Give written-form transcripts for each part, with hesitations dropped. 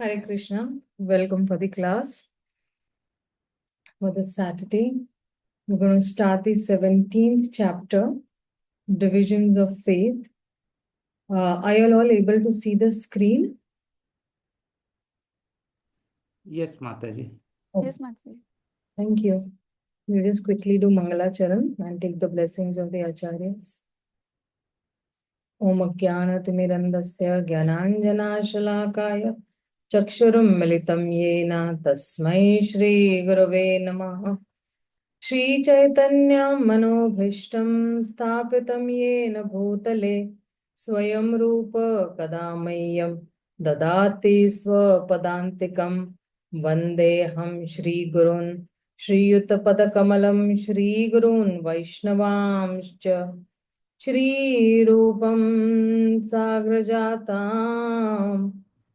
Hare Krishna. Welcome for the class for this Saturday. We're going to start the 17th chapter, Divisions of Faith. Are you all able to see the screen? Yes, Mataji. Oh, Yes, Mataji. thank you. We'll just quickly do Mangala Charan and take the blessings of the Acharyas. Om Ajnanatimirandasya Jnananjana Shalakaya Chakshurum Militam Yena Tasmai Shri Gurave Namaha Shri Chaitanya Manobhishtam Sthapitam Yena Bhutale Swayam Rupa Kadamayyam Dadati Swapadantikam Vandeham Shri Gurun Shri Yuttapada Kamalam Shri Gurun Vaishnavamscha Shri Rupam Sagrajatam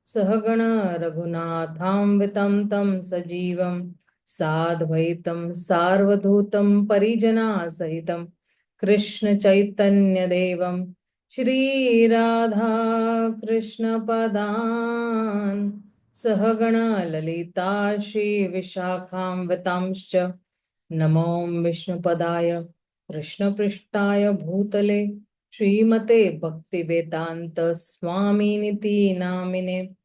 Sahagana Raghunatham Vitam Tam Sajivam Sadvaitam Sarvadhutam Parijana Sahitam Krishna Chaitanya Devam Shri Radha Krishna Padan Sahagana Lalita Shri Vishakham Vitamscha Namo Vishnu Padaya Krishna Prishtaya Bhutale Srimate Bhakti Vedanta Swami Niti Namine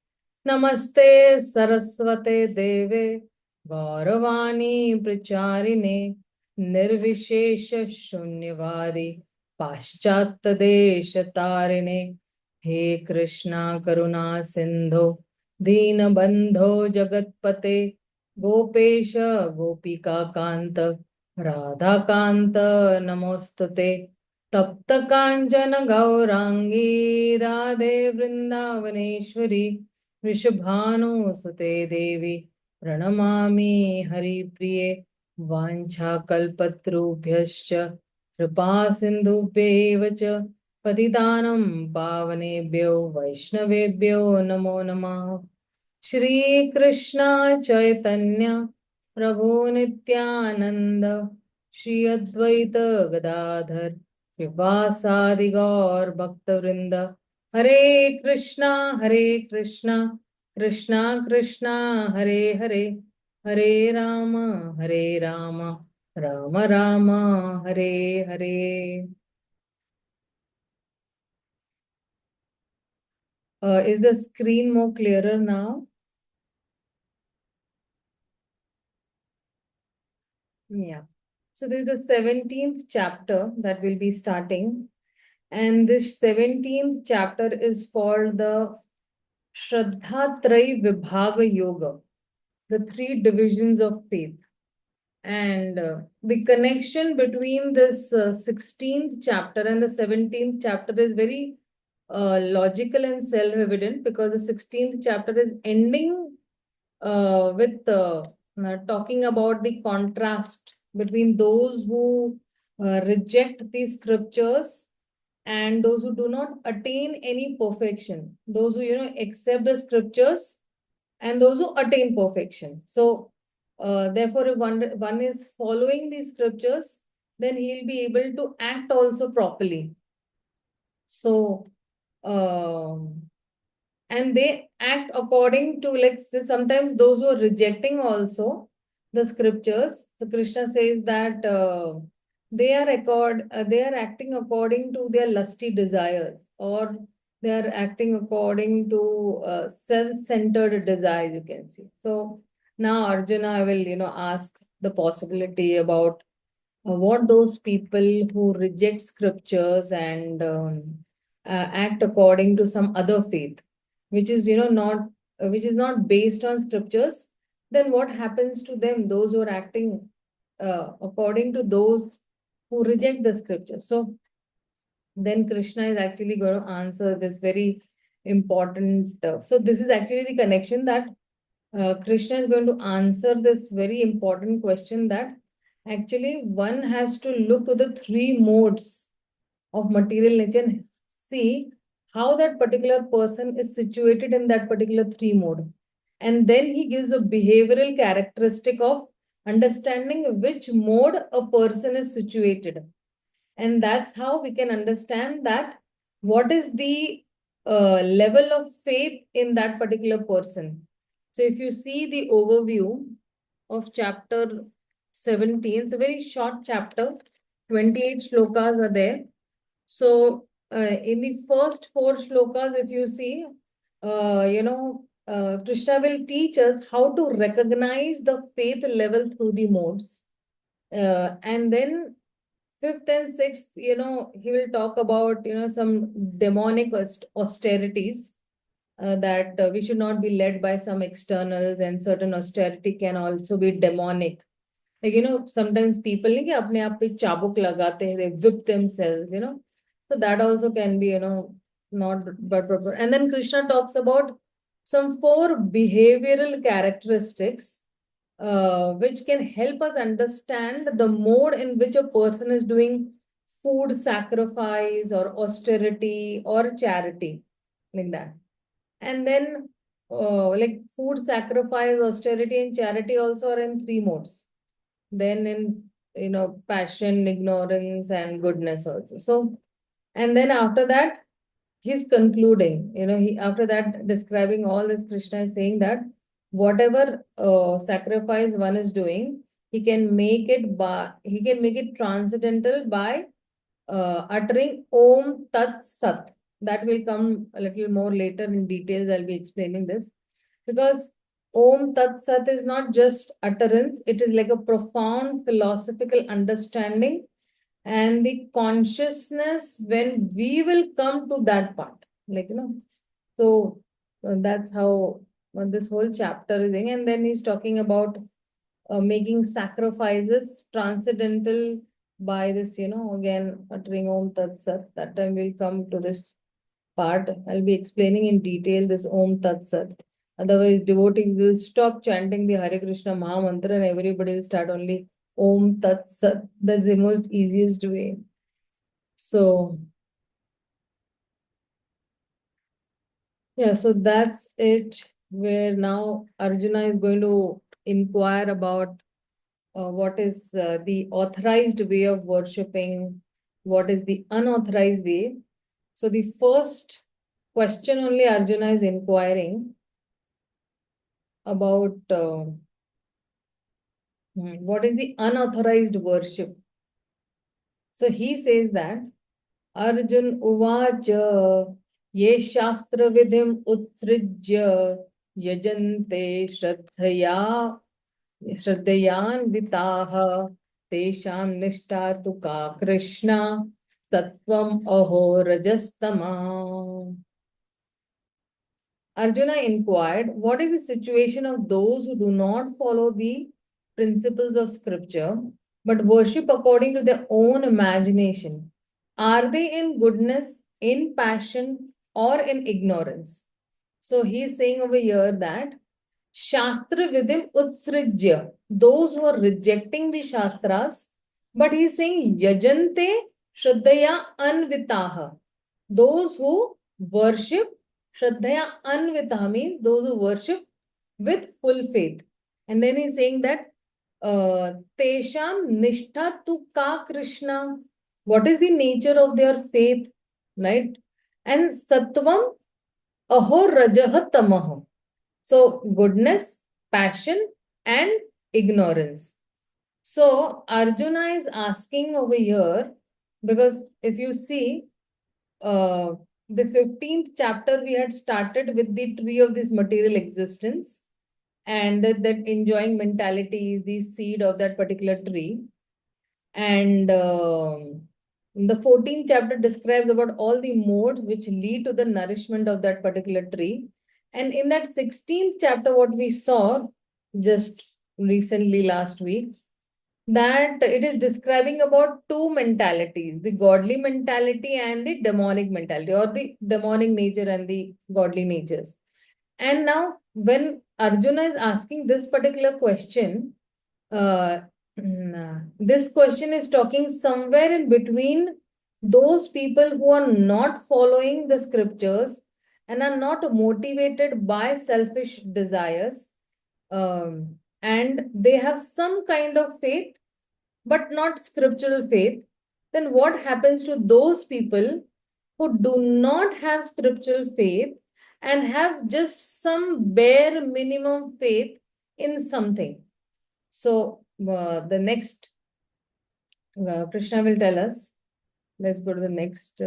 Namaste Saraswate Deve Gauravani Pracharine Nirvishesha Shunyavadi Paschatya Desha Tarine He Krishna Karuna Sindhu Dina Bandho Jagatpate Gopesha Gopika Kanta Radha Kanta Namostute Tapta Kanjana Gaurangi Radhe Vrindavaneshwari Vrishabhanu Sute Devi Pranamami Hari Priye Vancha Kalpatrubhyascha Kripa Sindhubhyev cha Patitanam Pavanebhyo Vaishnavebhyo Namo Namah Shri Krishna Chaitanya Prabhu Nityananda Shri Advaita Gadadhar Srivasadi Gaur Bhaktavrinda Hare Krishna Krishna Krishna Hare Hare Hare Rama Rama Rama Hare Hare. Is the screen more clearer now? Yeah. So this is the 17th chapter that we'll be starting. And this 17th chapter is called the Shraddha Trai Vibhaga Yoga, the three divisions of faith. And the connection between this 16th chapter and the 17th chapter is very logical and self-evident, because the 16th chapter is ending with talking about the contrast between those who reject these scriptures and those who do not attain any perfection, those who accept the scriptures and those who attain perfection. So therefore, if one is following these scriptures, then he'll be able to act also properly. So and they act according to, like, sometimes those who are rejecting also the scriptures, so Krishna says that they are acting according to their lusty desires, or they are acting according to self-centered desires, you can see. So now Arjuna will ask the possibility about what those people who reject scriptures and act according to some other faith, which is not which is not based on scriptures, then what happens to them, those who are acting according to those who reject the scripture. So then Krishna is actually going to answer this very important so this is actually the connection that Krishna is going to answer this very important question, that actually one has to look to the three modes of material nature and see how that particular person is situated in that particular three mode. And then he gives a behavioral characteristic of understanding which mode a person is situated. And that's how we can understand that what is the level of faith in that particular person. So if you see the overview of chapter 17, it's a very short chapter, 28 shlokas are there. So in the first four shlokas, if you see, Krishna will teach us how to recognize the faith level through the modes. And then fifth and sixth, he will talk about, some demonic austerities, that we should not be led by some externals, and certain austerity can also be demonic. Like, sometimes people like apne aap pe chabuk lagate hain, they whip themselves, So that also can be, not but proper. And then Krishna talks about some four behavioral characteristics, which can help us understand the mode in which a person is doing food sacrifice or austerity or charity, like that. And then, like food sacrifice, austerity, and charity also are in three modes. Then in, passion, ignorance, and goodness also. So, and then after that, he's concluding, he after that describing all this, Krishna is saying that whatever sacrifice one is doing, he can make it transcendental by uttering Om Tat Sat. That will come a little more later in details. I'll be explaining this because Om Tat Sat is not just utterance, it is like a profound philosophical understanding and the consciousness when we will come to that part. Like, so that's how this whole chapter is in. And then he's talking about making sacrifices transcendental by this, again, uttering Om Tat Sat. That time we'll come to this part. I'll be explaining in detail this Om Tat Sat. Otherwise, devotees will stop chanting the Hare Krishna Maha Mantra and everybody will start only Om Tat Sat. That's the most easiest way. So, yeah, so that's it. Where now Arjuna is going to inquire about what is the authorized way of worshipping, what is the unauthorized way. So the first question only Arjuna is inquiring about what is the unauthorized worship. So he says that Arjun uvacha ye shastra vidhim utsrijya yajante श्रद्धयान्विताः तेषां निष्ठा तु का कृष्ण सत्वम अहो रजस्तमा. Arjuna inquired, what is the situation of those who do not follow the principles of scripture but worship according to their own imagination? Are they in goodness, in passion, or in ignorance? So he is saying over here that Shastra Vidim Utsrijya, those who are rejecting the Shastras, but he's saying Yajante Shraddhaya Anvitaha, those who worship Shraddhaya Anvitaha means those who worship with full faith. And then he's saying that Tesham Nishtha Tu Ka Krishna, what is the nature of their faith, right? And Sattvam Aho Rajah Tamaha. So, goodness, passion, and ignorance. So, Arjuna is asking over here because if you see the 15th chapter, we had started with the tree of this material existence, and that enjoying mentality is the seed of that particular tree. And the 14th chapter describes about all the modes which lead to the nourishment of that particular tree. And in that 16th chapter, what we saw just recently last week, that it is describing about two mentalities, the godly mentality and the demonic mentality, or the demonic nature and the godly natures. And now when Arjuna is asking this particular question, uh, this question is talking somewhere in between those people who are not following the scriptures and are not motivated by selfish desires, and they have some kind of faith but not scriptural faith. Then what happens to those people who do not have scriptural faith and have just some bare minimum faith in something. So the next Krishna will tell us. Let's go to the next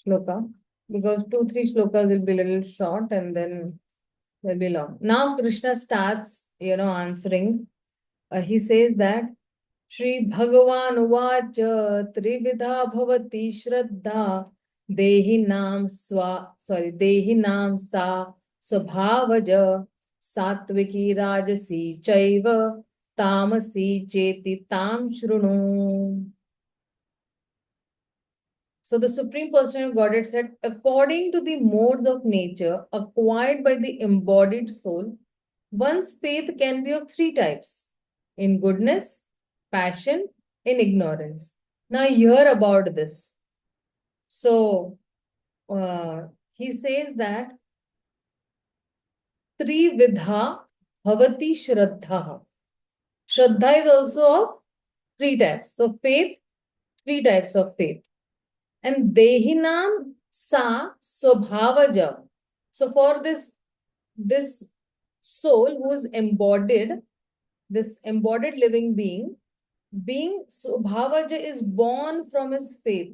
shloka, because 2-3 shlokas will be a little short and then they'll be long. Now Krishna starts, answering. He says that Shri Bhagavan Uvacha Trividha Bhavati Shraddha Dehi Nam Sa Swabhavaja Satviki Rajasi Chaiva Tamasi Cheti Tam Shrunu. So the Supreme Personality of Godhead said, according to the modes of nature acquired by the embodied soul, one's faith can be of 3 types: in goodness, passion, in ignorance. Now hear about this. So he says that Trividha Bhavati Shraddha. Shraddha is also of 3 types. So faith, 3 types of faith. And Dehinam Sa Swabhavaja. So for this soul who is embodied, this embodied living being Swabhavaja is born from his faith.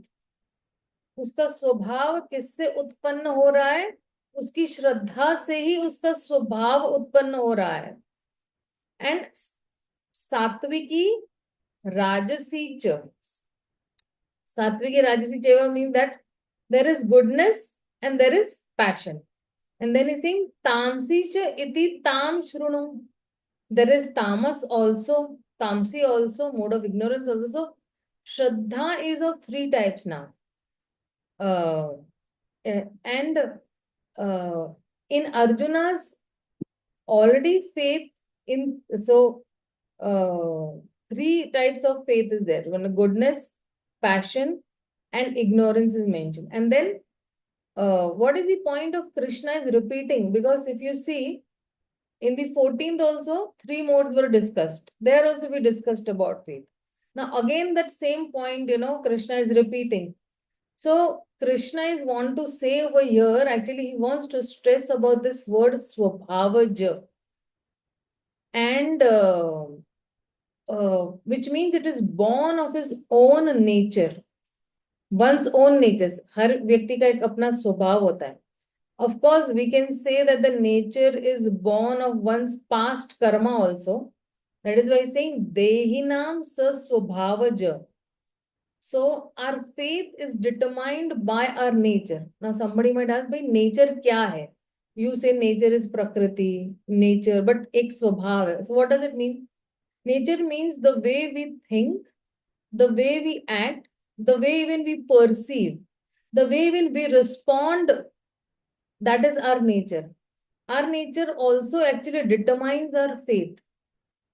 उसका स्वभाव किससे उत्पन्न हो रहा है? उसकी श्रद्धा से ही उसका स्वभाव उत्पन्न हो रहा है. एंड सात्विकी राजसी च. Satviki Rajasi Cheva means that there is goodness and there is passion. And then he's saying Tamsi cha iti tam shrunu. There is tamas also, tamsi also, mode of ignorance also. So Shraddha is of 3 types now. And in Arjuna's already faith in, so 3 types of faith is there. One, goodness, passion, and ignorance is mentioned. And then what is the point of Krishna is repeating? Because if you see, in the 14th also 3 modes were discussed. There also we discussed about faith. Now again that same point, Krishna is repeating. So Krishna is want to say over here, actually he wants to stress about this word Swabhavaja. And which means it is born of his own nature. One's own nature. हर व्यक्ति का एक अपना स्वभाव होता है. Of course, we can say that the nature is born of one's past karma also. That is why saying Dehinam sa swabhavaja. So our faith is determined by our nature. Now somebody might ask, by nature kya hai? You say nature is prakriti, nature, but ek swabhav hai. So what does it mean? Nature means the way we think, the way we act, the way even we perceive, the way even we respond. That is our nature. Our nature also actually determines our faith.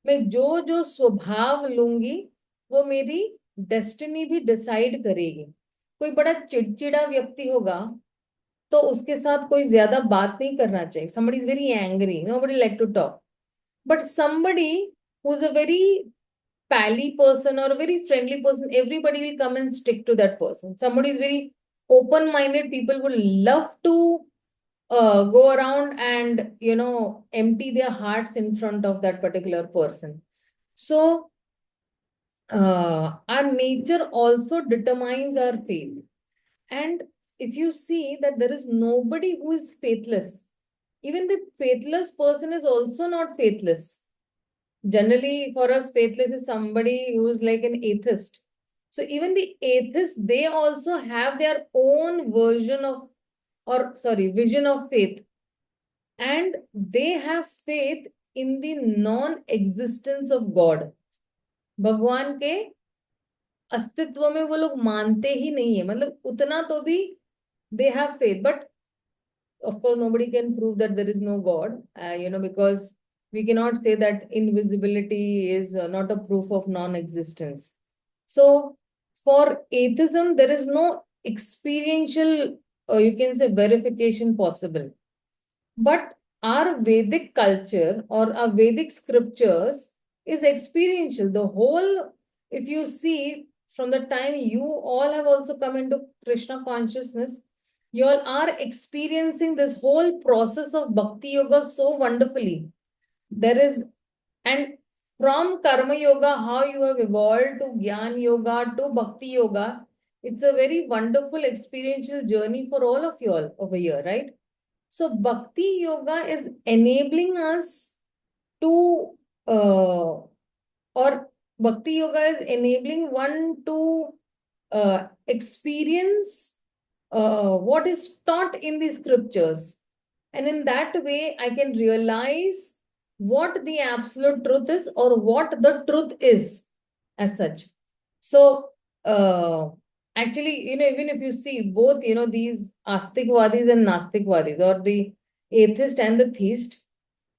मैं जो स्वभाव लूंगी वो मेरी destiny भी decide करेगी. कोई बड़ा चिड़चिड़ा व्यक्ति होगा तो उसके साथ कोई ज्यादा बात नहीं करना चाहिए. Somebody is very angry, nobody like to talk. But somebody who is a very pally person or a very friendly person, everybody will come and stick to that person. Somebody is very open-minded, people would love to go around and empty their hearts in front of that particular person. So our nature also determines our faith. And if you see that there is nobody who is faithless, even the faithless person is also not faithless. Generally for us, faithless is somebody who is like an atheist. So even the atheists, they also have their own version of vision of faith. And they have faith in the non-existence of God. भगवान के अस्तित्व में वो लोग मानते ही नहीं है. मतलब उतना तो भी they have faith. But of course nobody can prove that there is no God, because we cannot say that invisibility is not a proof of non-existence. So for atheism, there is no experiential, you can say, verification possible. But our Vedic culture or our Vedic scriptures is experiential. The whole, if you see, from the time you all have also come into Krishna consciousness, You all are experiencing this whole process of bhakti yoga so wonderfully. There is, and from karma yoga, how you have evolved to jnana yoga to bhakti yoga, it's a very wonderful experiential journey for all of you all over here, right? So bhakti yoga is enabling us to, or bhakti yoga is enabling one to experience what is taught in the scriptures. And in that way, I can realize what the absolute truth is or what the truth is as such. So, actually, even if you see both, these Astikvadis and Nastikvadis, or the atheist and the theist,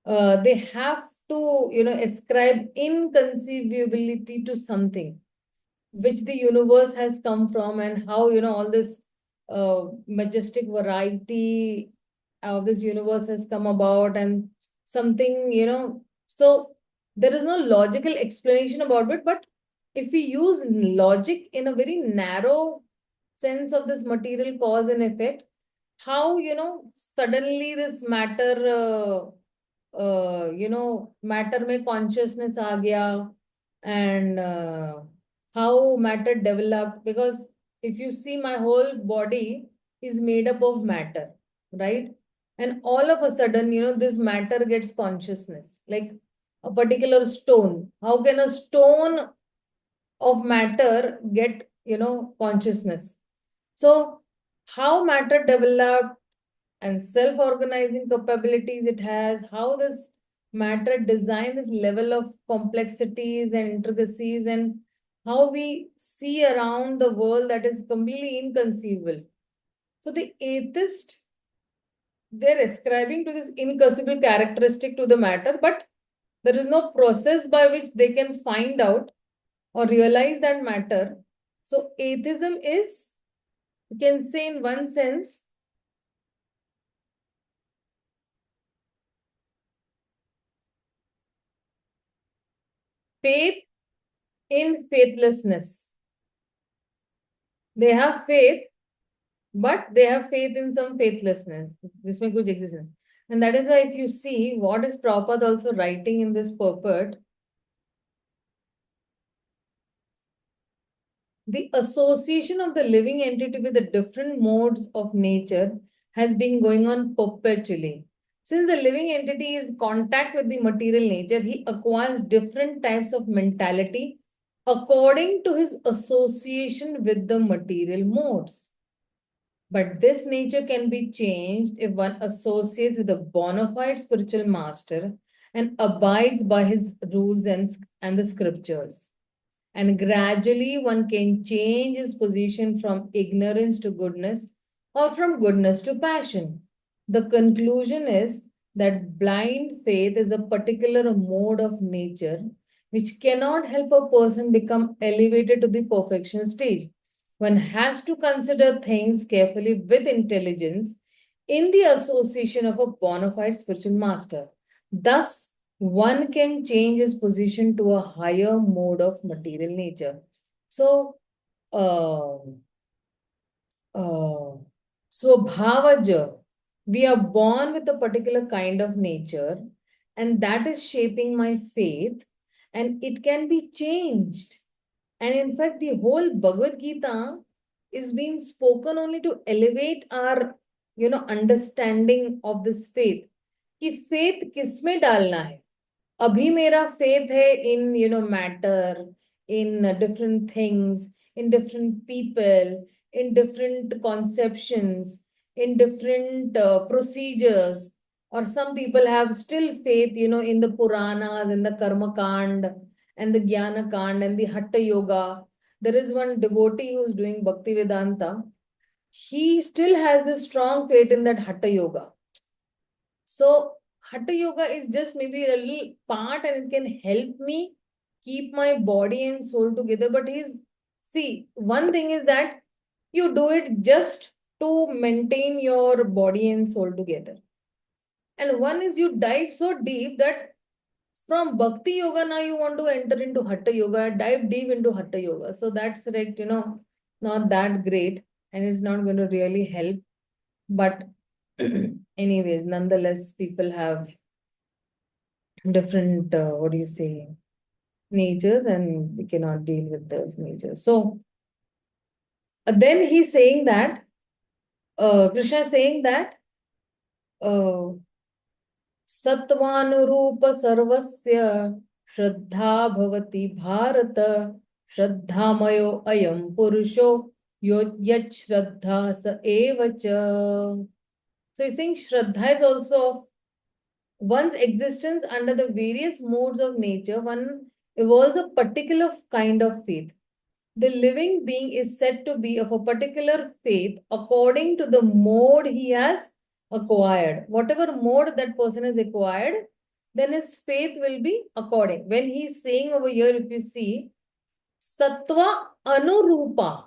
they have to, ascribe inconceivability to something which the universe has come from, and how all this majestic variety of this universe has come about, and something so there is no logical explanation about it. But if we use logic in a very narrow sense of this material cause and effect, how suddenly this matter matter में consciousness आ गया, and how matter developed, because if you see, my whole body is made up of matter, right? And all of a sudden, this matter gets consciousness, like a particular stone. How can a stone of matter get consciousness? So how matter developed and self-organizing capabilities it has, how this matter design this level of complexities and intricacies, and how we see around the world that is completely inconceivable. So the atheist, they're ascribing to this inconceivable characteristic to the matter, but there is no process by which they can find out or realize that matter. So atheism is, you can say in one sense, faith in faithlessness. They have faith, but they have faith in some faithlessness. This may good existence. And that is why if you see what is Prabhupada also writing in this purport, the association of the living entity with the different modes of nature has been going on perpetually. Since the living entity is in contact with the material nature, he acquires different types of mentality according to his association with the material modes. But this nature can be changed if one associates with a bona fide spiritual master and abides by his rules and the scriptures. And gradually one can change his position from ignorance to goodness or from goodness to passion. The conclusion is that blind faith is a particular mode of nature which cannot help a person become elevated to the perfection stage. One has to consider things carefully with intelligence in the association of a bona fide spiritual master. Thus, one can change his position to a higher mode of material nature. So, uh, uh, Swabhavaja, we are born with a particular kind of nature, and that is shaping my faith, and it can be changed. And in fact, the whole Bhagavad Gita is being spoken only to elevate our, understanding of this faith. कि faith किसमें डालना है? अभी मेरा faith है in, matter, in different things, in different people, in different conceptions, in different procedures. Or some people have still faith, in the Puranas, in the Karma Kand, and the Jnana Kand, and the Hatha Yoga. There is one devotee who's doing Bhakti Vedanta. He still has this strong faith in that Hatha Yoga. So Hatha Yoga is just maybe a little part, and it can help me keep my body and soul together. But see, one thing is that you do it just to maintain your body and soul together. And one is you dive so deep that from Bhakti Yoga now you want to enter into Hatha Yoga, dive deep into Hatha Yoga. So that's like, not that great, and it's not going to really help. But anyways, nonetheless, people have different, what do you say, natures, and we cannot deal with those natures. So then he's saying that, Krishna is saying that, सत्वानुरूप सर्वस्य श्रद्धा भवति भारत श्रद्धामयो अयं पुरुषो यो यत् श्रद्धा स एव च. So he's saying Shraddha is also of one's existence under the various modes of nature. One evolves a particular kind of faith. The living being is said to be of a particular faith according to the mode he has acquired. Whatever mode that person has acquired, then his faith will be according. When he's saying over here, if you see, Sattva Anurupa.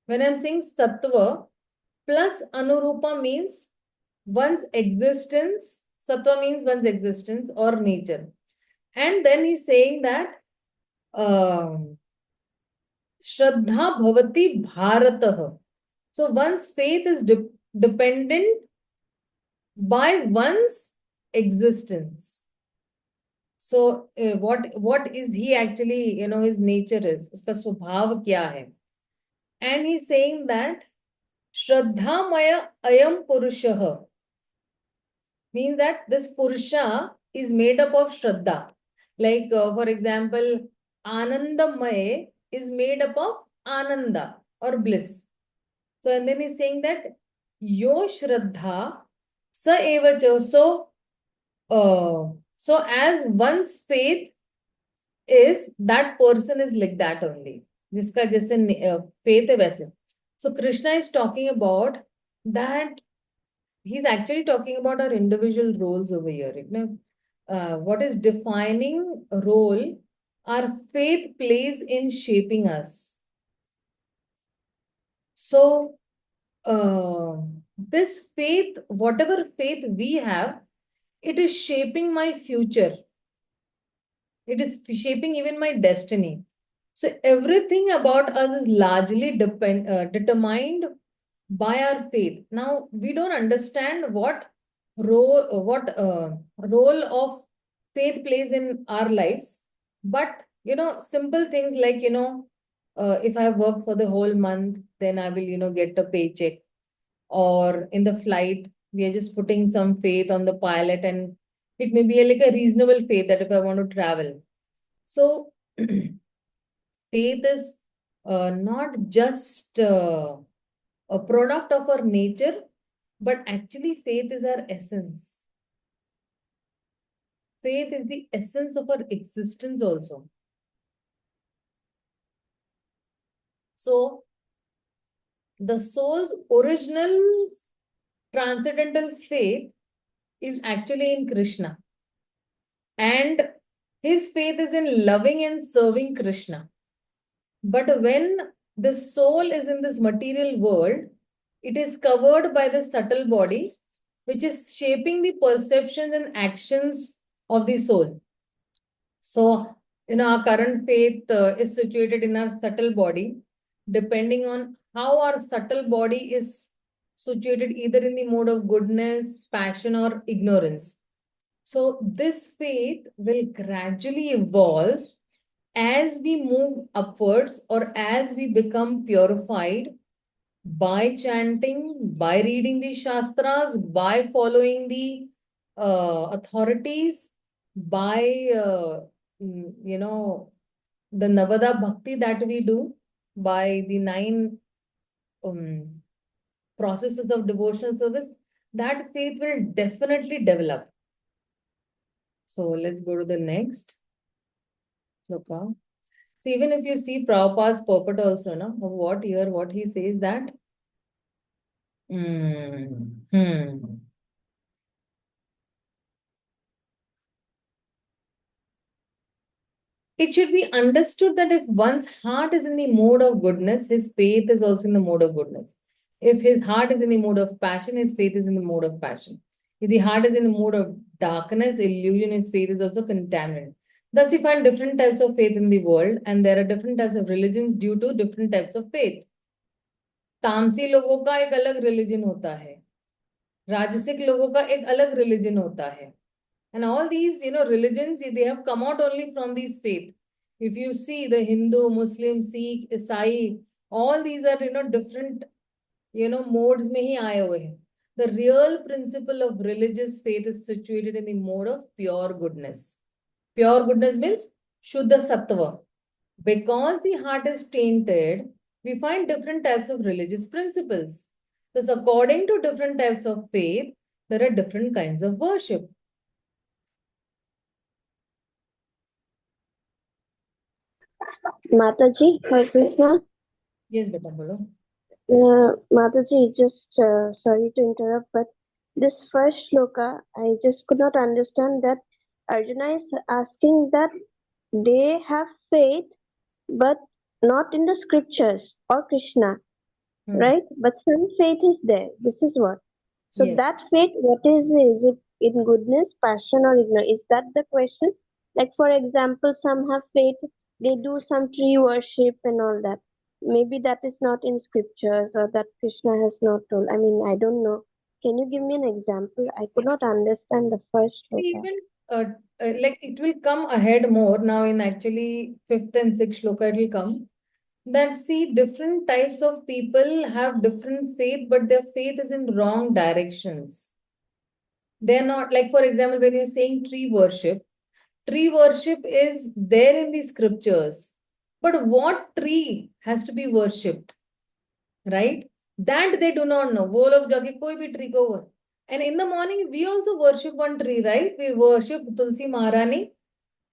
When I'm saying Sattva plus Anurupa means one's existence. Sattva means one's existence or nature. And then he's saying that Shraddha Bhavati Bharatah. So one's faith is dependent by one's existence. So what is he actually, his nature is, uska swabhav kya hai? And he's saying that Shraddha Maya Ayam Purushah means that this Purusha is made up of Shraddha. Like, for example, Anandamaya is made up of Ananda or bliss. So, and then he's saying that Yo Shraddha Sa Evacha. So as one's faith is, that person is like that only. Jiska jaise faith hai वैसे. So Krishna is talking about that. He's actually talking about our individual roles over here. What is defining role our faith plays in shaping us. So this faith, whatever faith we have, it is shaping my future. It is shaping even my destiny. So everything about us is largely determined by our faith. Now we don't understand what role of faith plays in our lives, but simple things like if I work for the whole month, then I will get a paycheck. Or in the flight, we are just putting some faith on the pilot, and it may be like a reasonable faith that if I want to travel. So faith is not just a product of our nature, but actually faith is our essence. Faith is the essence of our existence also. So the soul's original transcendental faith is actually in Krishna. And his faith is in loving and serving Krishna. But when the soul is in this material world, it is covered by the subtle body, which is shaping the perceptions and actions of the soul. So, our current faith is situated in our subtle body, depending on how our subtle body is situated either in the mode of goodness, passion, or ignorance. So, this faith will gradually evolve as we move upwards or as we become purified by chanting, by reading the Shastras, by following the authorities, by, the Navada Bhakti that we do, by the 9 processes of devotional service, that faith will definitely develop. So let's go to the next. Loka. So even if you see Prabhupada's purport also, what he says that it should be understood that if one's heart is in the mode of goodness, his faith is also in the mode of goodness. If his heart is in the mode of passion, his faith is in the mode of passion. If the heart is in the mode of darkness, illusion, his faith is also contaminated. Thus, you find different types of faith in the world, and there are different types of religions due to different types of faith. तामसी लोगों का एक अलग religion होता है, राजसिक लोगों का एक अलग रिलीजन होता है. And all these, religions, they have come out only from these faith. If you see the Hindu, Muslim, Sikh, Isai, all these are, different, modes में ही आए हुए हैं. The real principle of religious faith is situated in the mode of pure goodness. Pure goodness means Shuddha Sattva. Because the heart is tainted, we find different types of religious principles. Thus, according to different types of faith, there are different kinds of worship. Mataji, Hare Krishna. Yes, beta, bolo. Mataji, just sorry to interrupt, but this first shloka, I just could not understand that Arjuna is asking that they have faith, but not in the scriptures or Krishna, right? But some faith is there. This is what. So Yes. that faith, what is it in goodness, passion, or ignorance? Is that the question? Like, for example, some have faith, they do some tree worship and all that. Maybe that is not in scriptures or that Krishna has not told. I mean, I don't know. Can you give me an example? I could not understand the first shloka. Even like it will come ahead more now in actually fifth and sixth shloka it will come that see different types of people have different faith, but their faith is in wrong directions. They're not like, for example, when you're saying tree worship is there in the scriptures, but what tree has to be worshipped, right? That they do not know. वो लोग जाके कोई भी tree को and in the morning we also worship one tree, right? We worship Tulsi Maharani.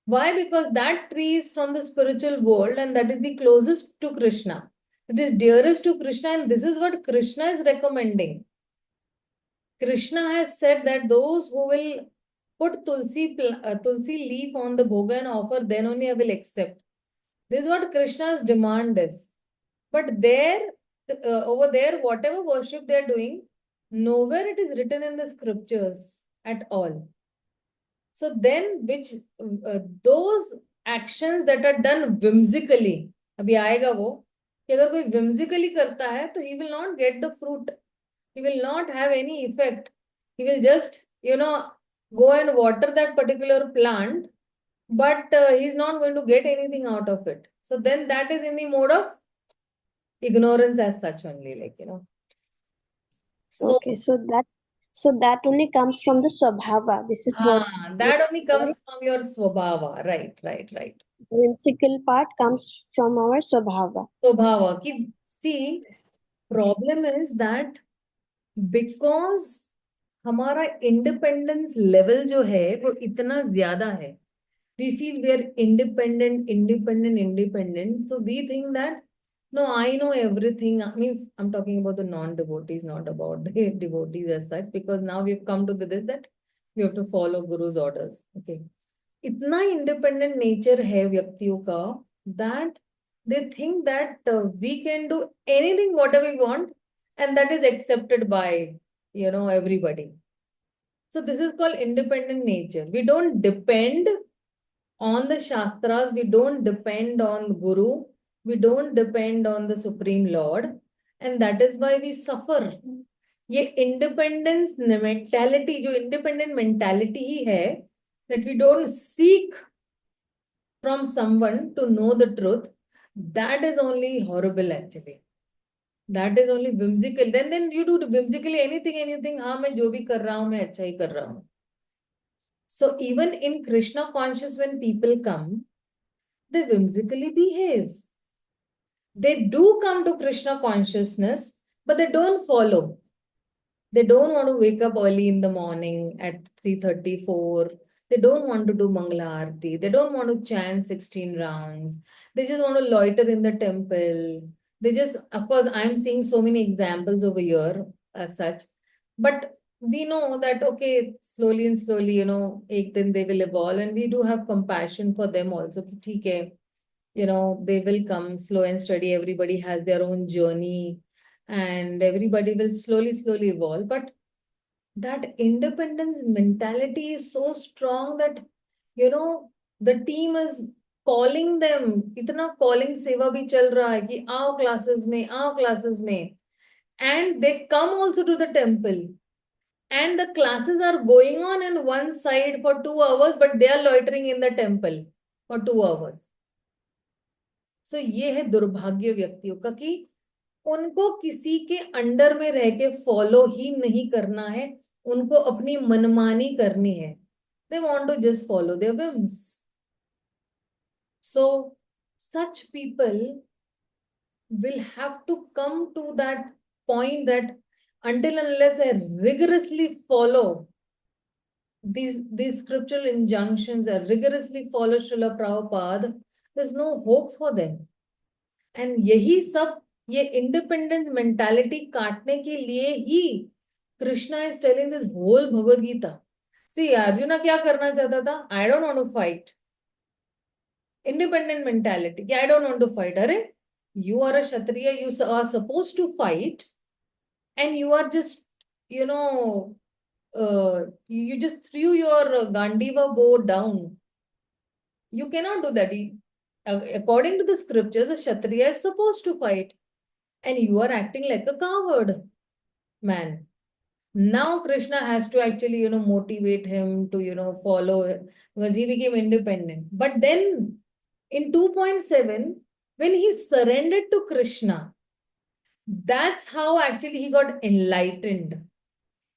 Why? Because that tree is from the spiritual world and that is the closest to Krishna. It is dearest to Krishna, and this is what Krishna is recommending. Krishna has said that those who will put tulsi leaf on the bhoga and offer, then only I will accept. This is what Krishna's demand is. But there, over there, whatever worship they are doing, nowhere it is written in the scriptures at all. So then, those actions that are done whimsically, अभी आएगा वो कि अगर कोई whimsically करता है तो he will not get the fruit. He will not have any effect. He will just, go and water that particular plant, but he's not going to get anything out of it. So then that is in the mode of ignorance as such only, So, Okay, so that only comes from the Swabhava. This is what that only comes right? from your swabhava. Right. The whimsical part comes from our Swabhava. Swabhava. See, problem is that because हमारा independence level जो है वो इतना ज्यादा है, we feel we are independent, so we think that no, I know everything. I mean, I'm talking about the non-devotees, not about the devotees as such, because now we've come to this that we have to follow guru's orders. Okay, इतना independent nature है व्यक्तियों का that they think that we can do anything whatever we want and that is accepted by everybody. So this is called independent nature. We don't depend on the Shastras, we don't depend on Guru, we don't depend on the Supreme Lord, and that is why we suffer. ये independence mentality, जो independent mentality ही है, that we don't seek from someone to know the truth, that is only horrible actually. That is only whimsical. Then you do whimsically anything. हाँ मैं जो भी कर रहा हूँ मैं अच्छा ही कर रहा हूँ. So even in Krishna conscious, when people come, they whimsically behave. They do come to Krishna consciousness, but they don't follow. They don't want to wake up early in the morning at 3:34. They don't want to do Mangala Aarti. They don't want to chant 16 rounds. They just want to loiter in the temple. They just, of course, I'm seeing so many examples over here as such. But we know that, okay, slowly and slowly, ek din they will evolve. And we do have compassion for them also. कि ठीक है, they will come slow and steady. Everybody has their own journey and everybody will slowly evolve. But that independence mentality is so strong that the team is calling them. इतना calling सेवा भी चल रहा है कि आओ classes में, and they come also to the temple. and the classes are going on in one side for 2 hours, but they are loitering in the temple for 2 hours. So ये है दुर्भाग्य व्यक्तियों का कि उनको किसी के अंडर में रह के फॉलो ही नहीं करना है, उनको अपनी मनमानी करनी है. They want to just follow their whims. So such people will have to come to that point that until unless I rigorously follow these scriptural injunctions, I rigorously follow Srila Prabhupada, there's no hope for them. And यही सब ये independent mentality काटने के लिए ही Krishna is telling this whole Bhagavad Gita. See, Arjuna क्या करना चाहता था? I don't want to fight. Independent mentality. I don't want to fight. Arey, you are a Kshatriya, you are supposed to fight, and you are just, you know, you just threw your Gandiva bow down. You cannot do that. According to the scriptures, a Kshatriya is supposed to fight, and you are acting like a coward, man. Now Krishna has to actually, motivate him to, follow it because he became independent. But then in 2.7, when he surrendered to Krishna, that's how actually he got enlightened.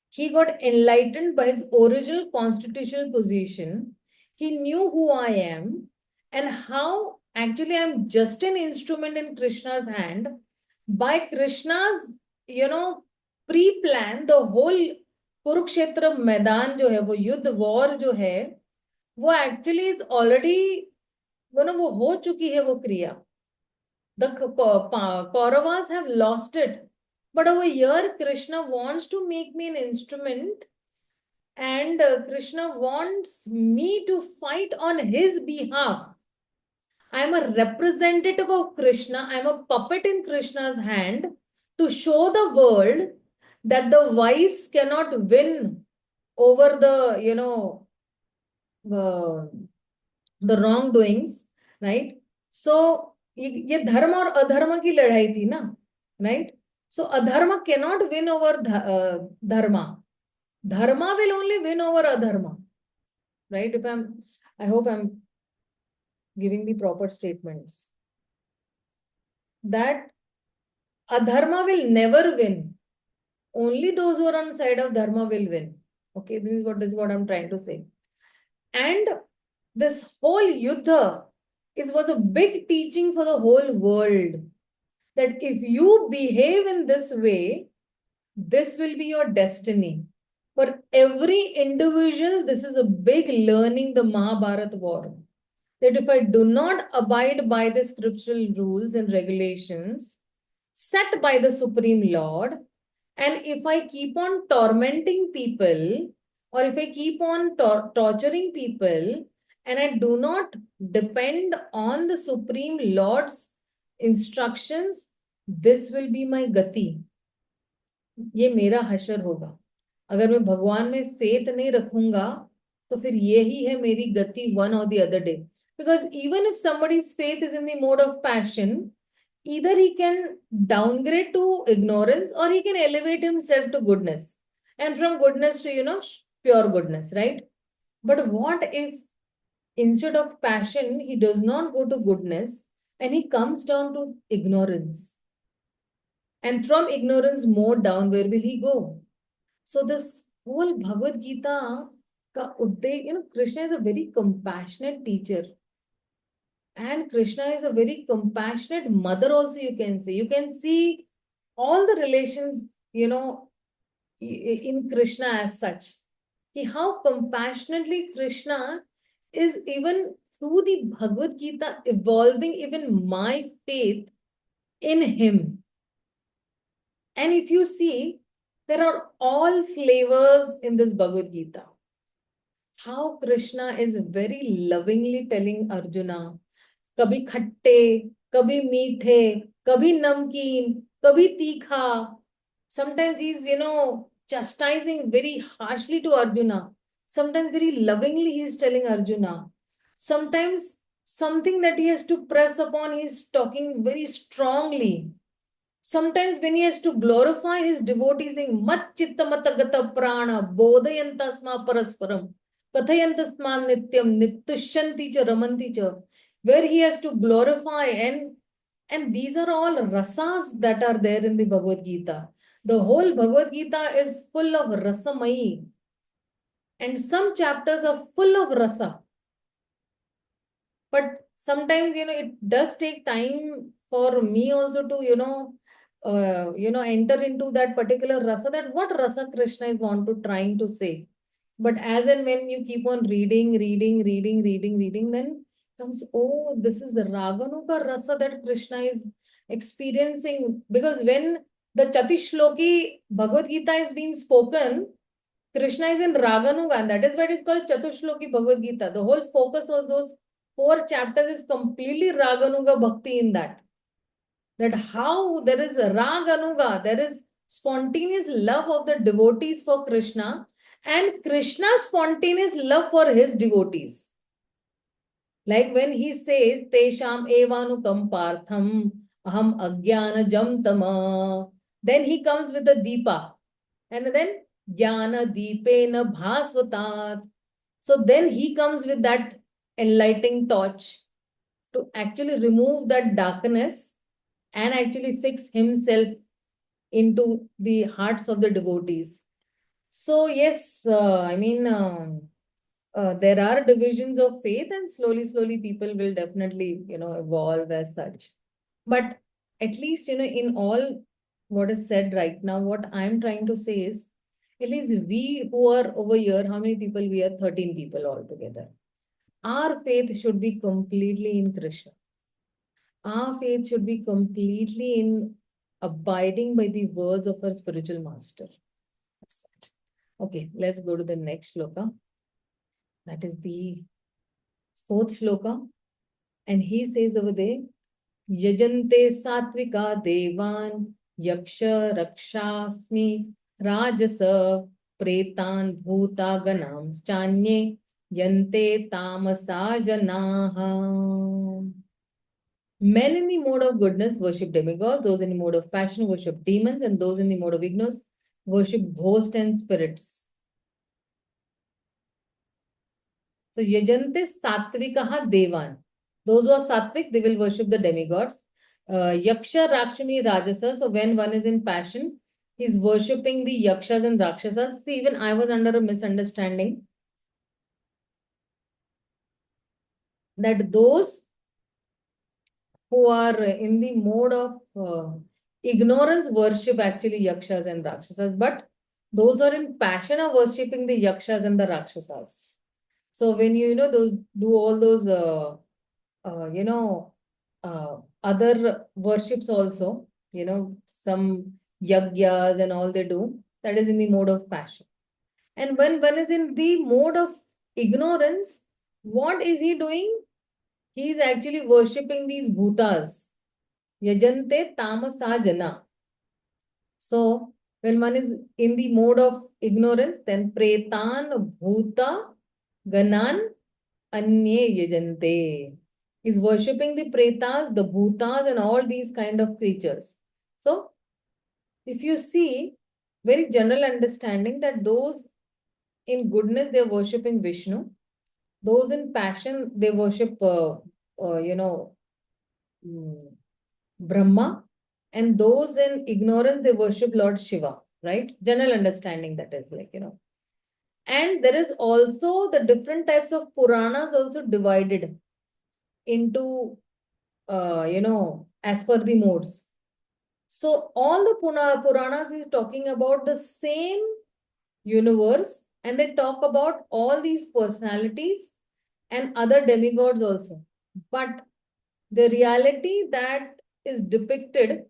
He got enlightened by his original constitutional position. He knew who I am and how actually I'm just an instrument in Krishna's hand. By Krishna's, pre-plan, the whole Kurukshetra मैदान जो है वो युद्ध war जो है वो actually is already वो हो चुकी है वो क्रिया. The Kauravas have lost it. But over here, Krishna wants to make me an instrument, and Krishna wants me to fight on his behalf. I am a representative of Krishna. I am a puppet in Krishna's hand to show the world that the wise cannot win over the wrongdoings, right? So ये धर्म और अधर्म की लड़ाई थी ना, right? So adharma cannot win over dharma. Dharma will only win over adharma, right? I hope I'm giving the proper statements. That adharma will never win. Only those who are on the side of dharma will win. Okay, this is what I'm trying to say. And this whole yuddha was a big teaching for the whole world. That if you behave in this way, this will be your destiny. For every individual, this is a big learning, the Mahabharata war. That if I do not abide by the scriptural rules and regulations set by the Supreme Lord, and if I keep on tormenting people, or if I keep on torturing people, and I do not depend on the Supreme Lord's instructions, this will be my gati. ये मेरा हशर होगा. अगर मैं भगवान में faith नहीं रखूंगा तो फिर यही है मेरी गति one or the other day. Because even if somebody's faith is in the mode of passion, either he can downgrade to ignorance or he can elevate himself to goodness. And from goodness to, pure goodness, right? But what if instead of passion, he does not go to goodness and he comes down to ignorance? And from ignorance more down, where will he go? So this whole Bhagavad Gita ka uddey, Krishna is a very compassionate teacher. And Krishna is a very compassionate mother also, you can say. You can see all the relations, in Krishna as such. How compassionately Krishna is even through the Bhagavad Gita evolving even my faith in him. And if you see, there are all flavors in this Bhagavad Gita. How Krishna is very lovingly telling Arjuna, कभी खट्टे, कभी मीठे, कभी नमकीन, कभी तीखा. Sometimes he's, chastising very harshly to Arjuna. Sometimes very lovingly he's telling Arjuna. Sometimes something that he has to press upon, he's talking very strongly. sometimes when he has to glorify his devotees, saying mat chitta matagata prana bodhayantasma parasparam kathayantasma nityam nittushyanti cha ramanti cha, where he has to glorify, and these are all rasas that are there in the Bhagavad Gita. The whole Bhagavad Gita is full of rasamai, and some chapters are full of rasa. But sometimes, it does take time for me also to, enter into that particular rasa, that what rasa Krishna is trying to say. But as and when you keep on reading, then comes, oh, this is the Raganuga rasa that Krishna is experiencing. Because when the Chatishloki Bhagavad Gita is being spoken, Krishna is in Raganuga, and that is why it is called Chatushloki Bhagavad Gita. The whole focus was those 4 chapters is completely Raganuga Bhakti in that. That how there is Raganuga, there is spontaneous love of the devotees for Krishna, and Krishna's spontaneous love for his devotees. Like when he says, Tesham evanukam partham aham ajnana jam tama. Then he comes with the deepa. And then jnana deepena bhasvatat. So then he comes with that enlightening torch to actually remove that darkness and actually fix himself into the hearts of the devotees. So yes, there are divisions of faith, and slowly people will definitely, evolve as such. But at least, in all what is said right now, what I'm trying to say is, at least we who are over here, how many people we are? 13 people altogether. Our faith should be completely in Krishna. Our faith should be completely in abiding by the words of our spiritual master. Okay, let's go to the next shloka. That is the 4th shloka. And he says over there, Yajante satvika devan yaksha rakshasmi rajasa pretan bhuta ganam chanye yante tamasa janaha. Men in the mode of goodness worship demigods, those in the mode of passion worship demons, and those in the mode of ignorance worship ghosts and spirits. So yajante satvikaha devan. Those who are sattvic, they will worship the demigods. Yaksha Rakshami Rajasa. So when one is in passion, he's worshipping the yakshas and rakshasas. See, even I was under a misunderstanding that those who are in the mode of ignorance worship actually yakshas and rakshasas, but those who are in passion are worshipping the yakshas and the rakshasas. So when those do all those other worships also, some yagyas and all they do, that is in the mode of passion. And when one is in the mode of ignorance, what is he doing? He is actually worshipping these bhutas. Yajante tamasa jana. So when one is in the mode of ignorance, then pretan bhuta ganan anye yajante. Is worshipping the pretas, the bhutas, and all these kind of creatures. So if you see, very general understanding that those in goodness, they're worshipping Vishnu. Those in passion, they worship, Brahma. And those in ignorance, they worship Lord Shiva, right? General understanding that is like, And there is also the different types of Puranas also divided into, as per the modes. So all the Puranas is talking about the same universe, and they talk about all these personalities and other demigods also. But the reality that is depicted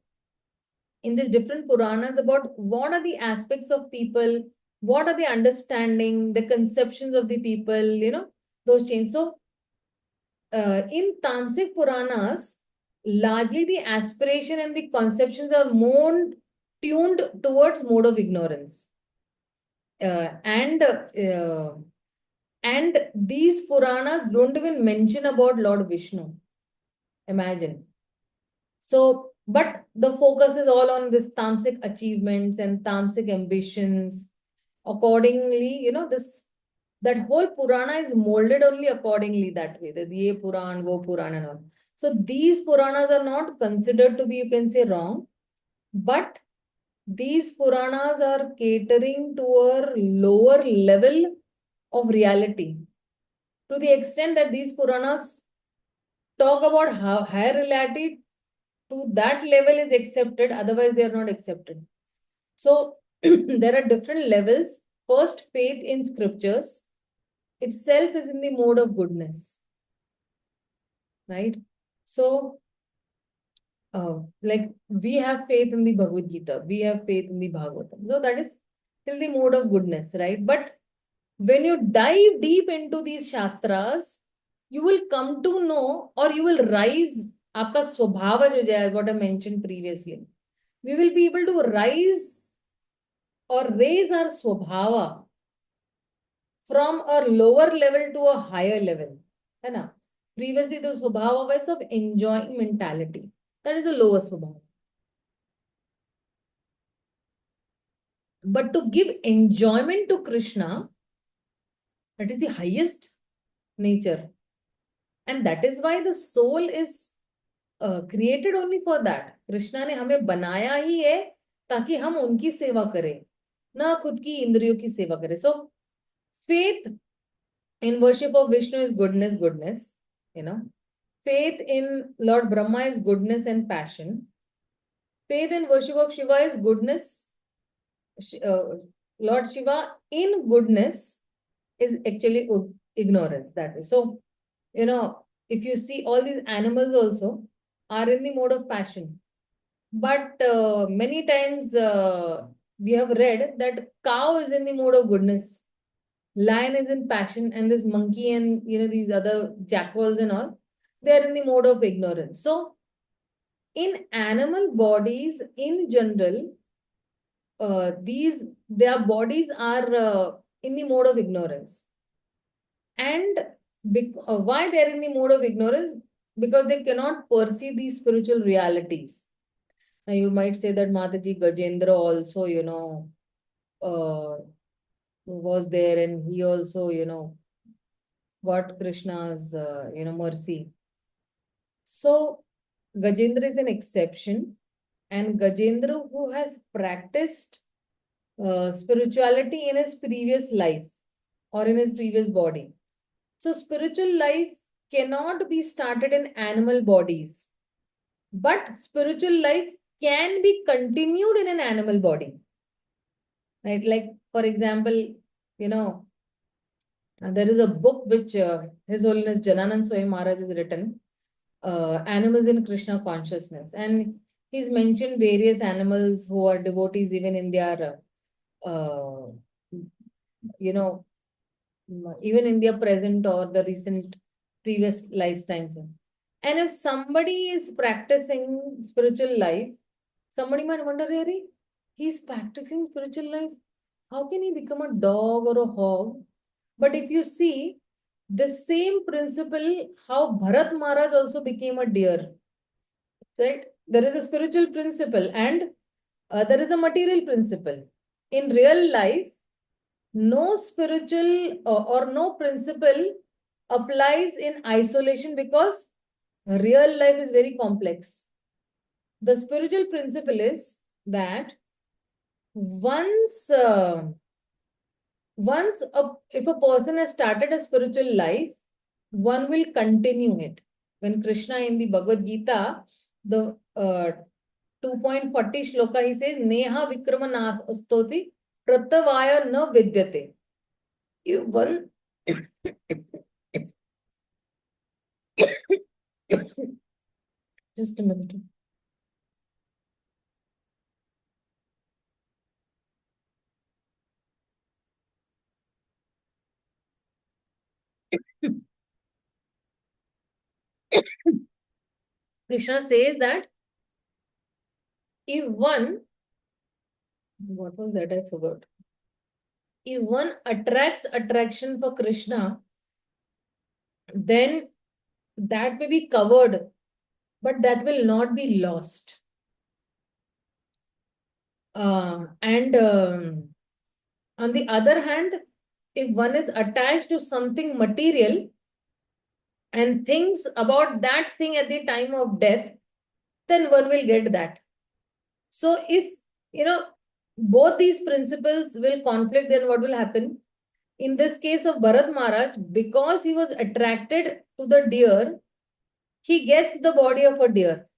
in these different Puranas about what are the aspects of people, what are the understanding, the conceptions of the people, those change. So in Tamasic Puranas, largely the aspiration and the conceptions are more tuned towards mode of ignorance. And these Puranas don't even mention about Lord Vishnu. Imagine. So, but the focus is all on this tamasic achievements and tamasic ambitions. Accordingly, that whole Purana is molded only accordingly that way. That ye Puran, wo Puran and all. So these Puranas are not considered to be, you can say, wrong, but these Puranas are catering to a lower level of reality, to the extent that these Puranas talk about how higher reality to that level is accepted, otherwise they are not accepted. So there are different levels. First, faith in scriptures itself is in the mode of goodness, right? So like we have faith in the Bhagavad Gita, we have faith in the Bhagavatam. So that is till the mode of goodness, right? But when you dive deep into these Shastras, you will come to know, or you will rise, आपका स्वभाव जो है, what I mentioned previously. We will be able to rise or raise our swabhava from a lower level to a higher level. है ना? Previously, the swabhava was of enjoying mentality. That is a lower swabhava. But to give enjoyment to Krishna, that is the highest nature. And that is why the soul is created only for that. Krishna ने हमें बनाया ही है ताकि हम उनकी सेवा करें, ना खुद की इंद्रियों की सेवा करें. So faith in worship of Vishnu is goodness, goodness. Faith in Lord Brahma is goodness and passion. Faith in worship of Shiva is goodness. Lord Shiva in goodness is actually ignorance. That is. So, if you see, all these animals also are in the mode of passion. But many times we have read that cow is in the mode of goodness, lion is in passion, and this monkey and these other jackals and all, they are in the mode of ignorance. So in animal bodies in general, their bodies are in the mode of ignorance. And why they are in the mode of ignorance? Because they cannot perceive these spiritual realities. Now you might say that Mataji Gajendra also, was there, and he also, got Krishna's, mercy. So Gajendra is an exception, and Gajendra who has practiced spirituality in his previous life or in his previous body. So spiritual life cannot be started in animal bodies, but spiritual life can be continued in an animal body, right? Like, for example, there is a book which His Holiness Jananand Swami Maharaj has written, Animals in Krishna Consciousness. And he's mentioned various animals who are devotees even in their, even in their present or the recent previous lifetimes. And if somebody is practicing spiritual life, somebody might wonder, really, he's practicing spiritual life. How can he become a dog or a hog? But if you see the same principle, how Bharat Maharaj also became a deer, right? There is a spiritual principle and there is a material principle. In real life, no spiritual or no principle applies in isolation because real life is very complex. The spiritual principle is that once if a person has started a spiritual life, one will continue it. When Krishna in the Bhagavad Gita, the 2.40 shloka, he says, Neha Vikrama Nastoti Pratavaya na Vidyate. If one just a minute. Krishna says that if one, what was that? I forgot. If one attracts attraction for Krishna, then that may be covered, but that will not be lost. And on the other hand, if one is attached to something material and thinks about that thing at the time of death, then one will get that. So if, both these principles will conflict, then what will happen? In this case of Bharat Maharaj, because he was attracted to the deer, he gets the body of a deer.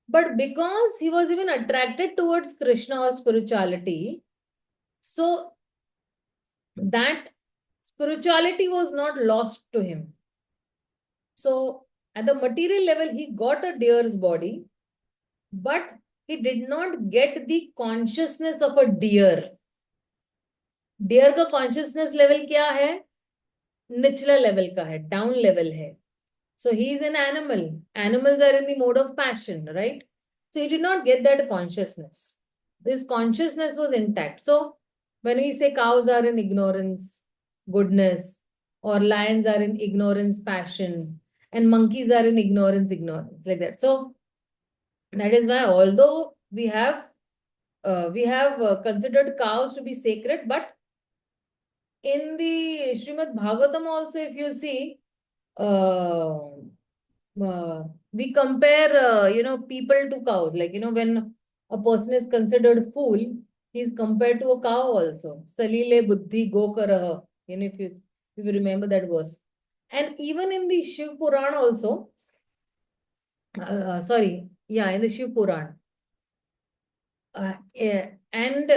But because he was even attracted towards Krishna or spirituality, so that spirituality was not lost to him. So at the material level, he got a deer's body, but he did not get the consciousness of a deer. Deer का consciousness level क्या है? निचला level का है, down level है. So he is an animal. Animals are in the mode of passion, right? So he did not get that consciousness. This consciousness was intact. So when we say cows are in ignorance, goodness, or lions are in ignorance, passion, and monkeys are in ignorance, like that. So that is why, although we have considered cows to be sacred, but in the Srimad Bhagavatam also, if you see, uh, we compare, people to cows. Like, when a person is considered fool, he is compared to a cow also. Salile buddhi go karaha. If you remember that verse. And even in the Shiv Purana also, in the Shiv Purana, and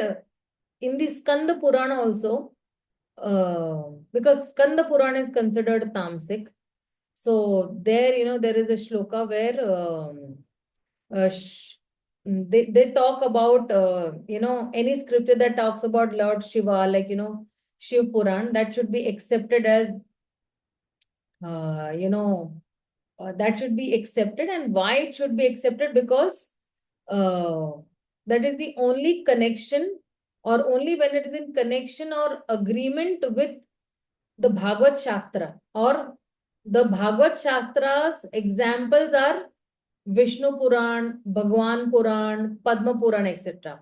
in the Skanda Purana also, because Skanda Purana is considered tamasic. So there, there is a shloka where they talk about, any scripture that talks about Lord Shiva, like, Shiv Puran, that should be accepted as, that should be accepted. And why it should be accepted? Because uh, that is the only connection, or only when it is in connection or agreement with the Bhagavad Shastra, or the Bhagavad Shastra's examples are Vishnu Puran, Bhagwan Puran, Padma Puran, etc.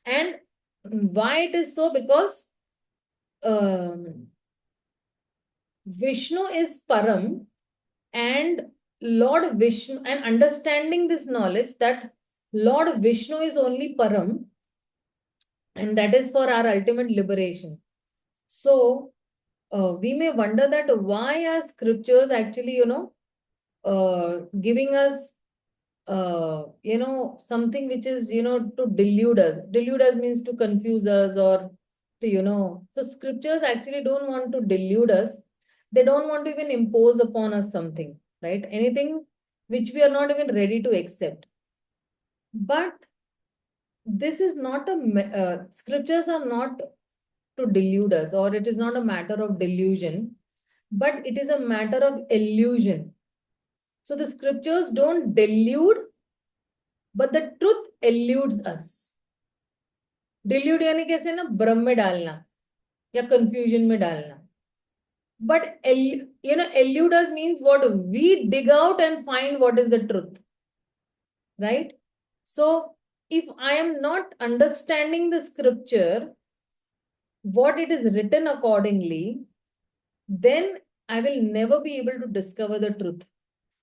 And why it is so? Because Vishnu is Param, and Lord Vishnu, and understanding this knowledge that Lord Vishnu is only Param, and that is for our ultimate liberation. So we may wonder that why are scriptures actually, giving us, something which is, to delude us. Delude us means to confuse us, or to, so scriptures actually don't want to delude us. They don't want to even impose upon us something, right? Anything which we are not even ready to accept. But this is not scriptures are not to delude us, or it is not a matter of delusion, but it is a matter of illusion. So the scriptures don't delude, but the truth eludes us. Delude यानी कैसे ना, भ्रम में डालना या confusion में डालना. But elude us means what? We dig out and find what is the truth, right? So if I am not understanding the scripture, what it is written accordingly, then I will never be able to discover the truth.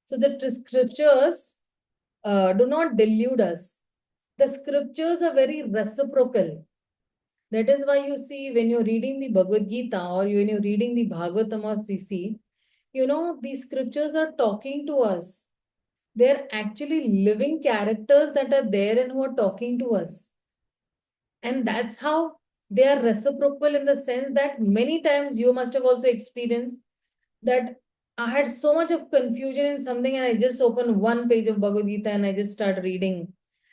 So the scriptures do not delude us. The scriptures are very reciprocal. That is why you see, when you're reading the Bhagavad Gita, or when you're reading the Bhagavatam or CC, these scriptures are talking to us. They're actually living characters that are there and who are talking to us. And that's how they are reciprocal, in the sense that many times you must have also experienced that I had so much of confusion in something, and I just open one page of Bhagavad Gita and I just start reading.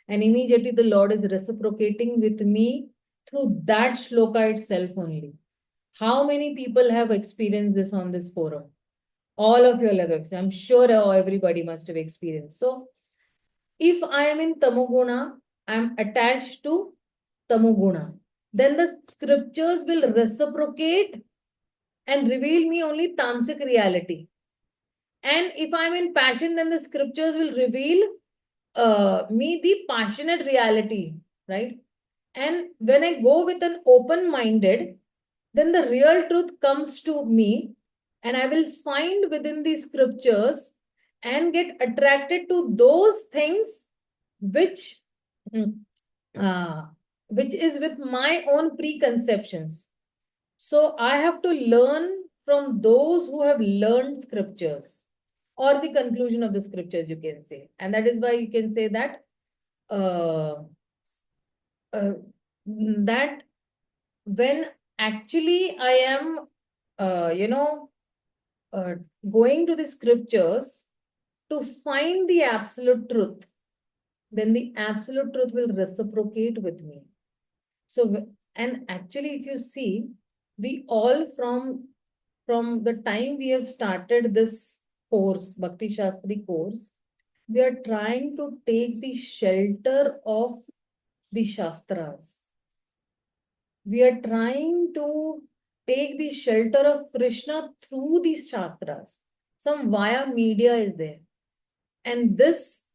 And immediately the Lord is reciprocating with me through that shloka itself only. How many people have experienced this on this forum? All of you have experienced. I'm sure everybody must have experienced. So if I am in Tamoguna, I'm attached to Tamoguna, then the scriptures will reciprocate and reveal me only tamasic reality. And if I'm in passion, then the scriptures will reveal me the passionate reality, right? And when I go with an open-minded, then the real truth comes to me, and I will find within these scriptures and get attracted to those things which, uh, which is with my own preconceptions. So I have to learn from those who have learned scriptures, or the conclusion of the scriptures, you can say. And that is why you can say that uh, that when actually I am, going to the scriptures to find the absolute truth, then the absolute truth will reciprocate with me. So, and actually, if you see, we all from the time we have started this course, Bhakti Shastri course, we are trying to take the shelter of the Shastras. We are trying to take the shelter of Krishna through these Shastras. Some via media is there. And this,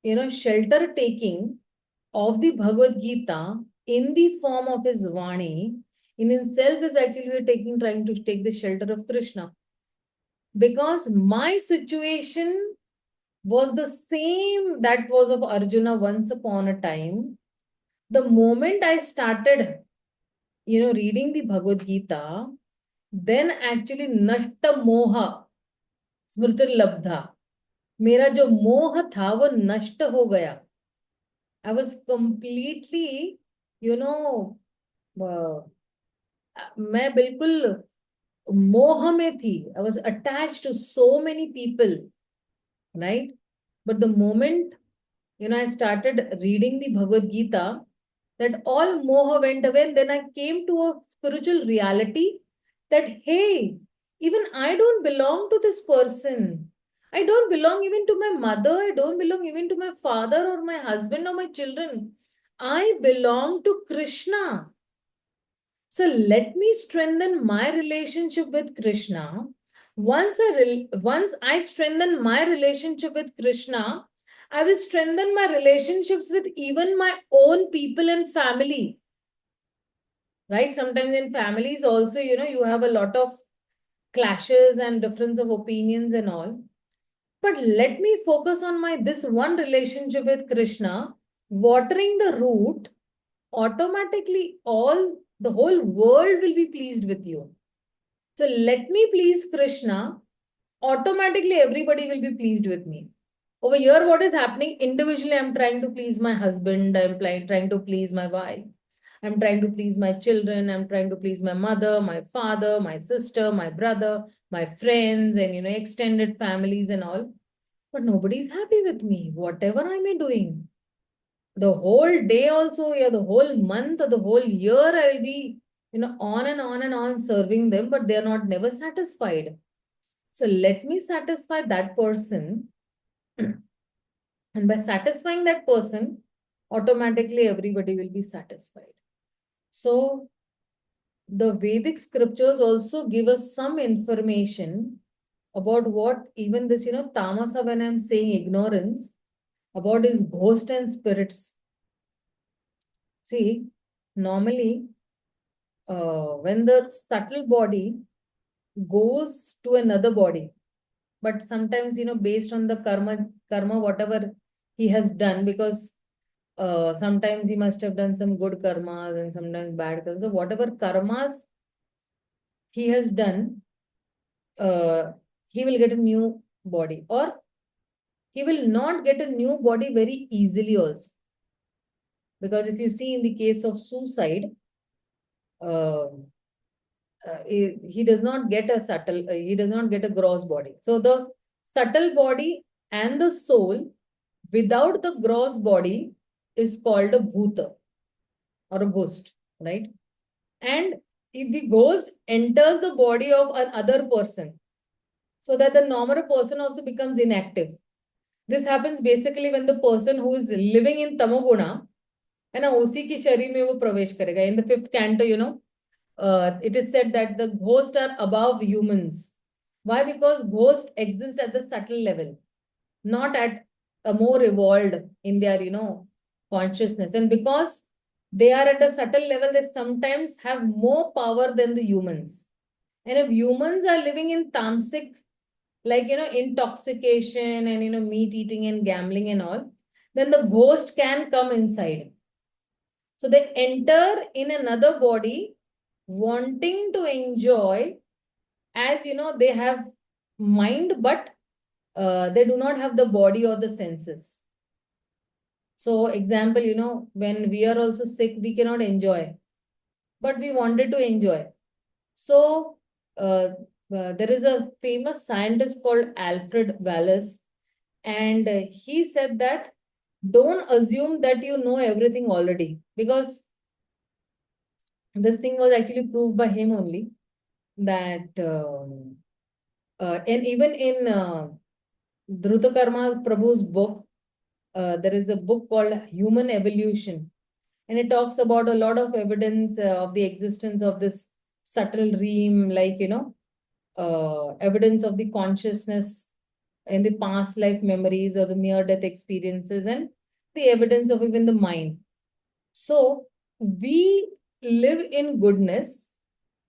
shelter taking of the Bhagavad Gita in the form of his Vani in itself is actually trying to take the shelter of Krishna. Because my situation was the same that was of Arjuna once upon a time. The moment I started, reading the Bhagavad Gita, then actually Nashta Moha Smritir Labdha. मेरा जो मोह था वो नष्ट हो गया. I was completely, मैं बिल्कुल मोह में थी. I was attached to so many people, right? But the moment, I started reading the Bhagavad Gita, that all moha went away, and then I came to a spiritual reality that, hey, even I don't belong to this person. I don't belong even to my mother. I don't belong even to my father or my husband or my children. I belong to Krishna. So let me strengthen my relationship with Krishna. Once I strengthen my relationship with Krishna, I will strengthen my relationships with even my own people and family. Right? Sometimes in families also, you have a lot of clashes and difference of opinions and all. But let me focus on my this one relationship with Krishna, watering the root, automatically the whole world will be pleased with you. So let me please Krishna, automatically everybody will be pleased with me. Over here, what is happening? Individually, I'm trying to please my husband, I'm trying to please my wife, I'm trying to please my children, I'm trying to please my mother, my father, my sister, my brother, my friends, and extended families and all. But nobody's happy with me, whatever I may doing. The whole day also, the whole month or the whole year, I will be, on and on and on serving them, but they are not never satisfied. So let me satisfy that person. And by satisfying that person, automatically everybody will be satisfied. So the Vedic scriptures also give us some information about what even this, tamasa, when I'm saying ignorance, about his ghost and spirits. See, normally, when the subtle body goes to another body, but sometimes, based on the karma, whatever he has done, because sometimes he must have done some good karmas and sometimes bad karmas. So whatever karmas he has done, he will get a new body, or he will not get a new body very easily also. Because if you see in the case of suicide, he does not get a subtle, he does not get a gross body. So the subtle body and the soul without the gross body is called a bhuta or a ghost, right? And if the ghost enters the body of another person, so that the normal person also becomes inactive. This happens basically when the person who is living in tamoguna, है ना, उसी के शरीर में वो प्रवेश करेगा. In the 5th canto, it is said that the ghosts are above humans. Why? Because ghosts exist at the subtle level, not at a more evolved in their, consciousness. And because They are at a subtle level, they sometimes have more power than the humans. And if humans are living in tamasic, like, intoxication and, meat eating and gambling and all, then the ghost can come inside. So they enter in another body wanting to enjoy, as they have mind, but they do not have the body or the senses. So example, when we are also sick, we cannot enjoy, but we wanted to enjoy. So there is a famous scientist called Alfred Wallace, and he said that don't assume that you know everything already, because this thing was actually proved by him only, that and even in Karma Prabhu's book, there is a book called Human Evolution, and it talks about a lot of evidence of the existence of this subtle realm, like, evidence of the consciousness in the past life memories or the near death experiences, and the evidence of even the mind. So we live in goodness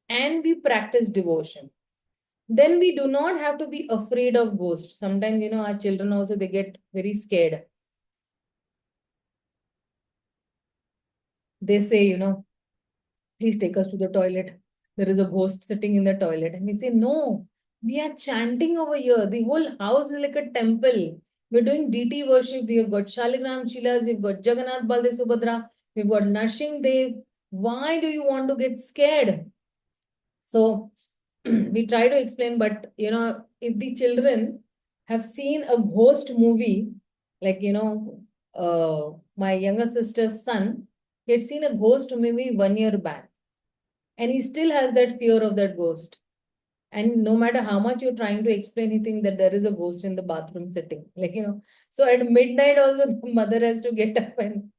and we practice devotion. Then we do not have to be afraid of ghosts. Sometimes, our children also, they get very scared. They say, please take us to the toilet. There is a ghost sitting in the toilet. And we say, no, we are chanting over here. The whole house is like a temple. We're doing deity worship. We have got Shaligram Shilas. We've got Jagannath Baldev Subhadra. We've got Narshing Dev. Why do you want to get scared? So we try to explain, but, if the children have seen a ghost movie, like, my younger sister's son, he had seen a ghost movie 1 year back, and he still has that fear of that ghost. And no matter how much you're trying to explain, he thinks that there is a ghost in the bathroom sitting. Like, so at midnight also, the mother has to get up and,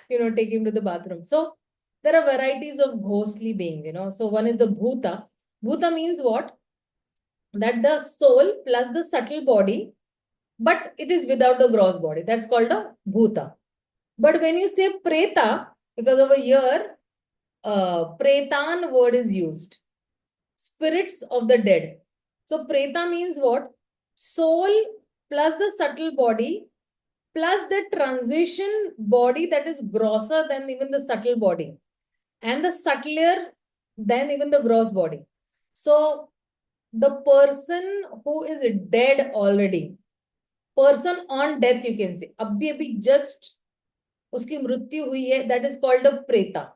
take him to the bathroom. So there are varieties of ghostly being, So one is the bhuta. Bhuta means what? That the soul plus the subtle body, but it is without the gross body. That's called a bhuta. But when you say preta, because over here, pretan word is used. Spirits of the dead. So preta means what? Soul plus the subtle body plus the transition body that is grosser than even the subtle body, and the subtler than even the gross body. So the person who is dead already, person on death, you can say, abhi just uski mrityu hui hai, that is called a preta.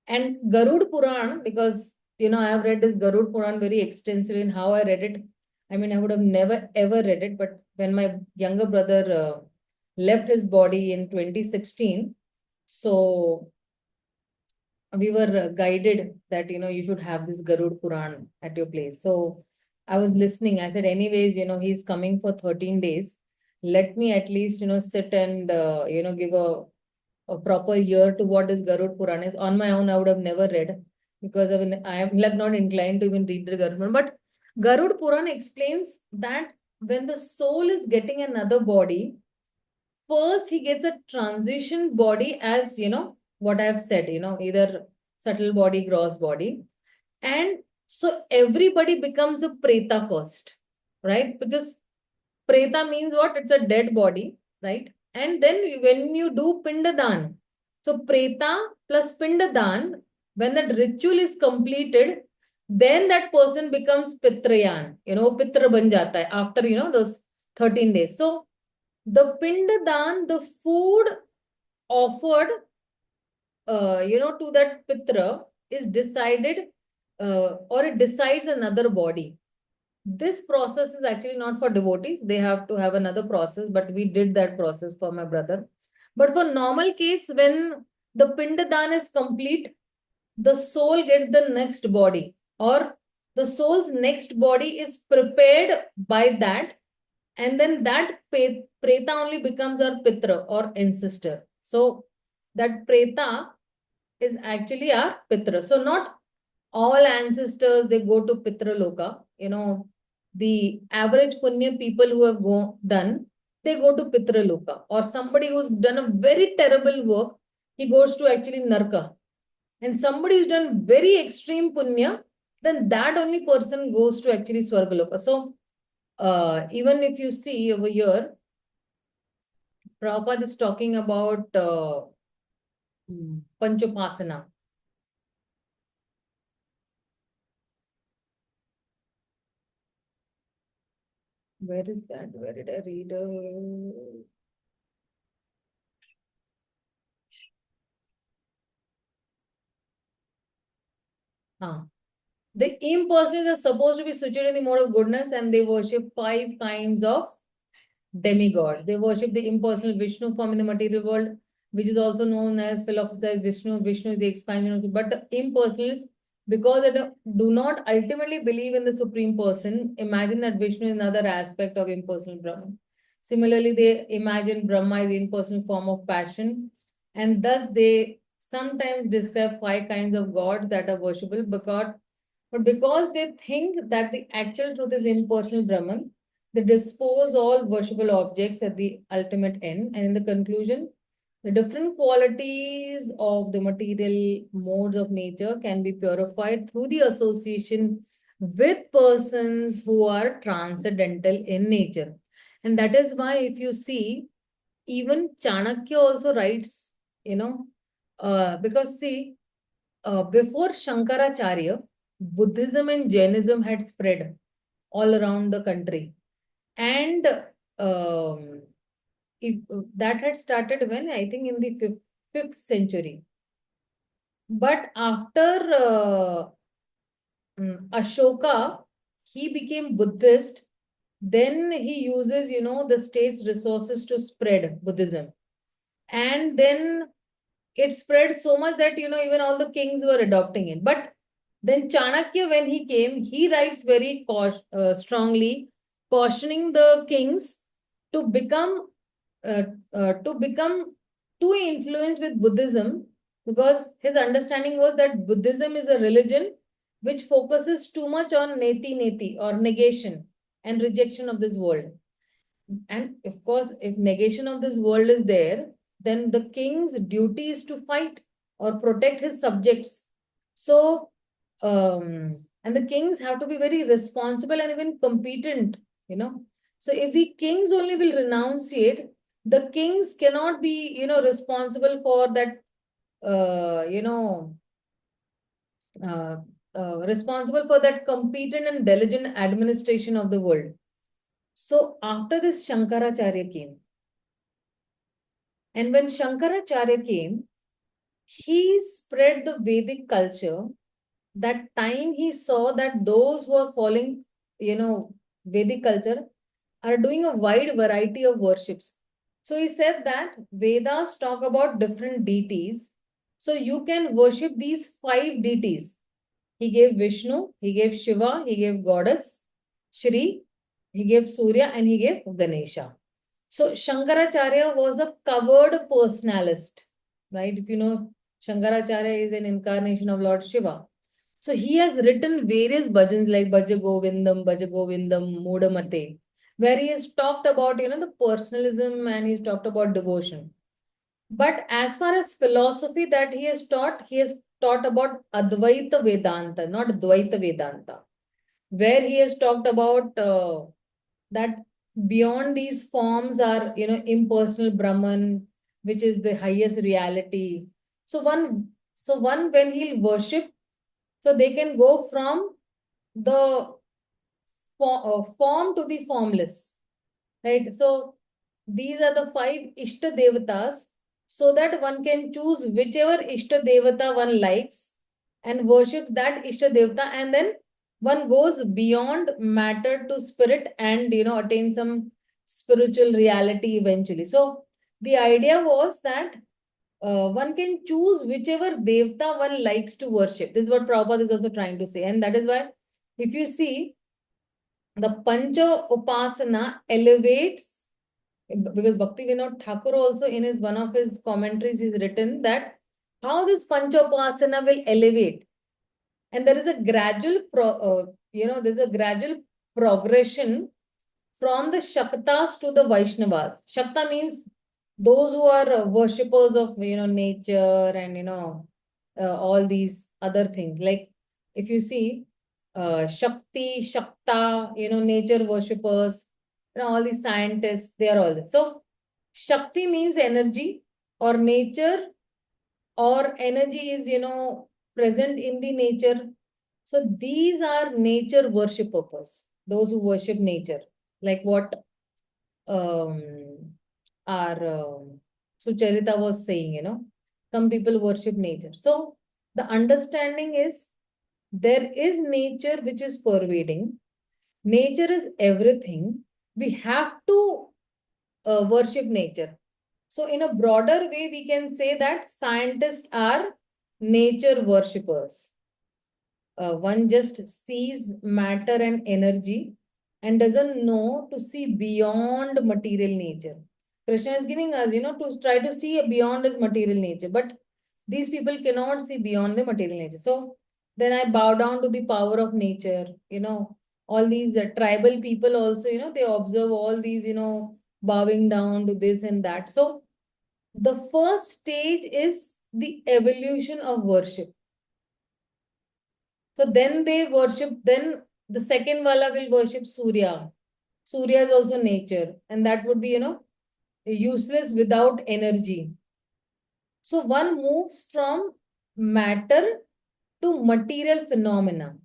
And Garud Puran, because I have read this Garud Puran very extensively, and how I read it, I mean, I would have never ever read it, but when my younger brother left his body in 2016, so we were guided that, you should have this Garud Puran at your place. So I was listening. I said, anyways, he's coming for 13 days. Let me at least, sit and, give a proper ear to what is Garud Puran is. On my own, I would have never read, because I am like not inclined to even read the Garud Puran. But Garud Puran explains that when the soul is getting another body, first he gets a transition body, as what I have said, either subtle body, gross body. And so everybody becomes a preta first, right? Because preta means what? It's a dead body, right? And then when you do pindadan, so preta plus pindadan, when that ritual is completed, then that person becomes pitrayan, pitra ban jata hai after, those 13 days. So the pindadan, the food offered, to that pitra is decided, or it decides another body. This process is actually not for devotees. They have to have another process, but we did that process for my brother. But for normal case, when the pindadan is complete, the soul gets the next body, or the soul's next body is prepared by that, and then that preta only becomes our pitra or ancestor. So that preta is actually our pitra. So not all ancestors, they go to pitra loka. The average punya people who have done, they go to pitra loka. Or somebody who's done a very terrible work, he goes to actually Narka. And somebody who's done very extreme punya, then that only person goes to actually Swargaloka. So even if you see over here, Prabhupada is talking about Panchopasana. Where is that? Where did I read? The impersonalists are supposed to be situated in the mode of goodness, and they worship 5 kinds of demigods. They worship the impersonal Vishnu form in the material world, which is also known as philosophized Vishnu. Vishnu is the expansion of, but the impersonalists, because they do not ultimately believe in the Supreme Person, imagine that Vishnu is another aspect of impersonal Brahman. Similarly, they imagine Brahma is the impersonal form of passion, and thus they sometimes describe 5 kinds of gods that are worshipable because they think that the actual truth is impersonal Brahman, they dispose all worshipable objects at the ultimate end. And in the conclusion, the different qualities of the material modes of nature can be purified through the association with persons who are transcendental in nature. And that is why, if you see, even Chanakya also writes, because see, before Shankaracharya, Buddhism and Jainism had spread all around the country. And if that had started when, I think, in the 5th century. But after Ashoka, he became Buddhist. Then he uses, the state's resources to spread Buddhism. And then it spread so much that, even all the kings were adopting it. But then Chanakya, when he came, he writes very strongly, cautioning the kings to become too influenced with Buddhism, because his understanding was that Buddhism is a religion which focuses too much on neti or negation and rejection of this world. And of course, if negation of this world is there, then the king's duty is to fight or protect his subjects. So, and the kings have to be very responsible and even competent. So if the kings only will renunciate, the kings cannot be, responsible for that, responsible for that competent and diligent administration of the world. So after this, Shankaracharya came. And when Shankaracharya came, he spread the Vedic culture. That time he saw that those who are following, Vedic culture are doing a wide variety of worships. So he said that Vedas talk about different deities. So you can worship these 5 deities. He gave Vishnu, he gave Shiva, he gave Goddess, Shri, he gave Surya, and he gave Ganesha. So Shankaracharya was a covered personalist, right? If you know, Shankaracharya is an incarnation of Lord Shiva. So he has written various bhajans like Bhaja Govindam, Mudamate, where he has talked about, the personalism, and he's talked about devotion. But as far as philosophy that he has taught about Advaita Vedanta, not Dvaita Vedanta, where he has talked about that beyond these forms are, impersonal Brahman, which is the highest reality. So one when he'll worship, so they can go from the form to the formless, right? So these are the 5 Ishta Devatas, so that one can choose whichever Ishta Devata one likes and worship that Ishta Devata, and then one goes beyond matter to spirit and, attain some spiritual reality eventually. So the idea was that one can choose whichever Devta one likes to worship. This is what Prabhupada is also trying to say. And that is why, if you see, the Pancha Upasana elevates, because Bhakti Vinod Thakur also in his one of his commentaries is written that how this Pancha Upasana will elevate. And there is a gradual, there's a gradual progression from the Shaktas to the Vaishnavas. Shakta means those who are worshippers of, nature and, all these other things. Like if you see Shakti, Shakta, nature worshippers, all these scientists, they are all this. So Shakti means energy or nature, or energy is, present in the nature. So these are nature worshippers, those who worship nature, like what um, our Sucharita was saying, some people worship nature. So the understanding is there is nature which is pervading. Nature is everything. We have to worship nature. So in a broader way, we can say that scientists are nature worshippers. One just sees matter and energy and doesn't know to see beyond material nature. Krishna is giving us, to try to see beyond his material nature, but these people cannot see beyond the material nature. So then I bow down to the power of nature. All these tribal people also, they observe all these, bowing down to this and that. So the first stage is the evolution of worship. So then they worship, then the second wala will worship Surya. Surya is also nature, and that would be, useless without energy. So one moves from matter to material phenomena,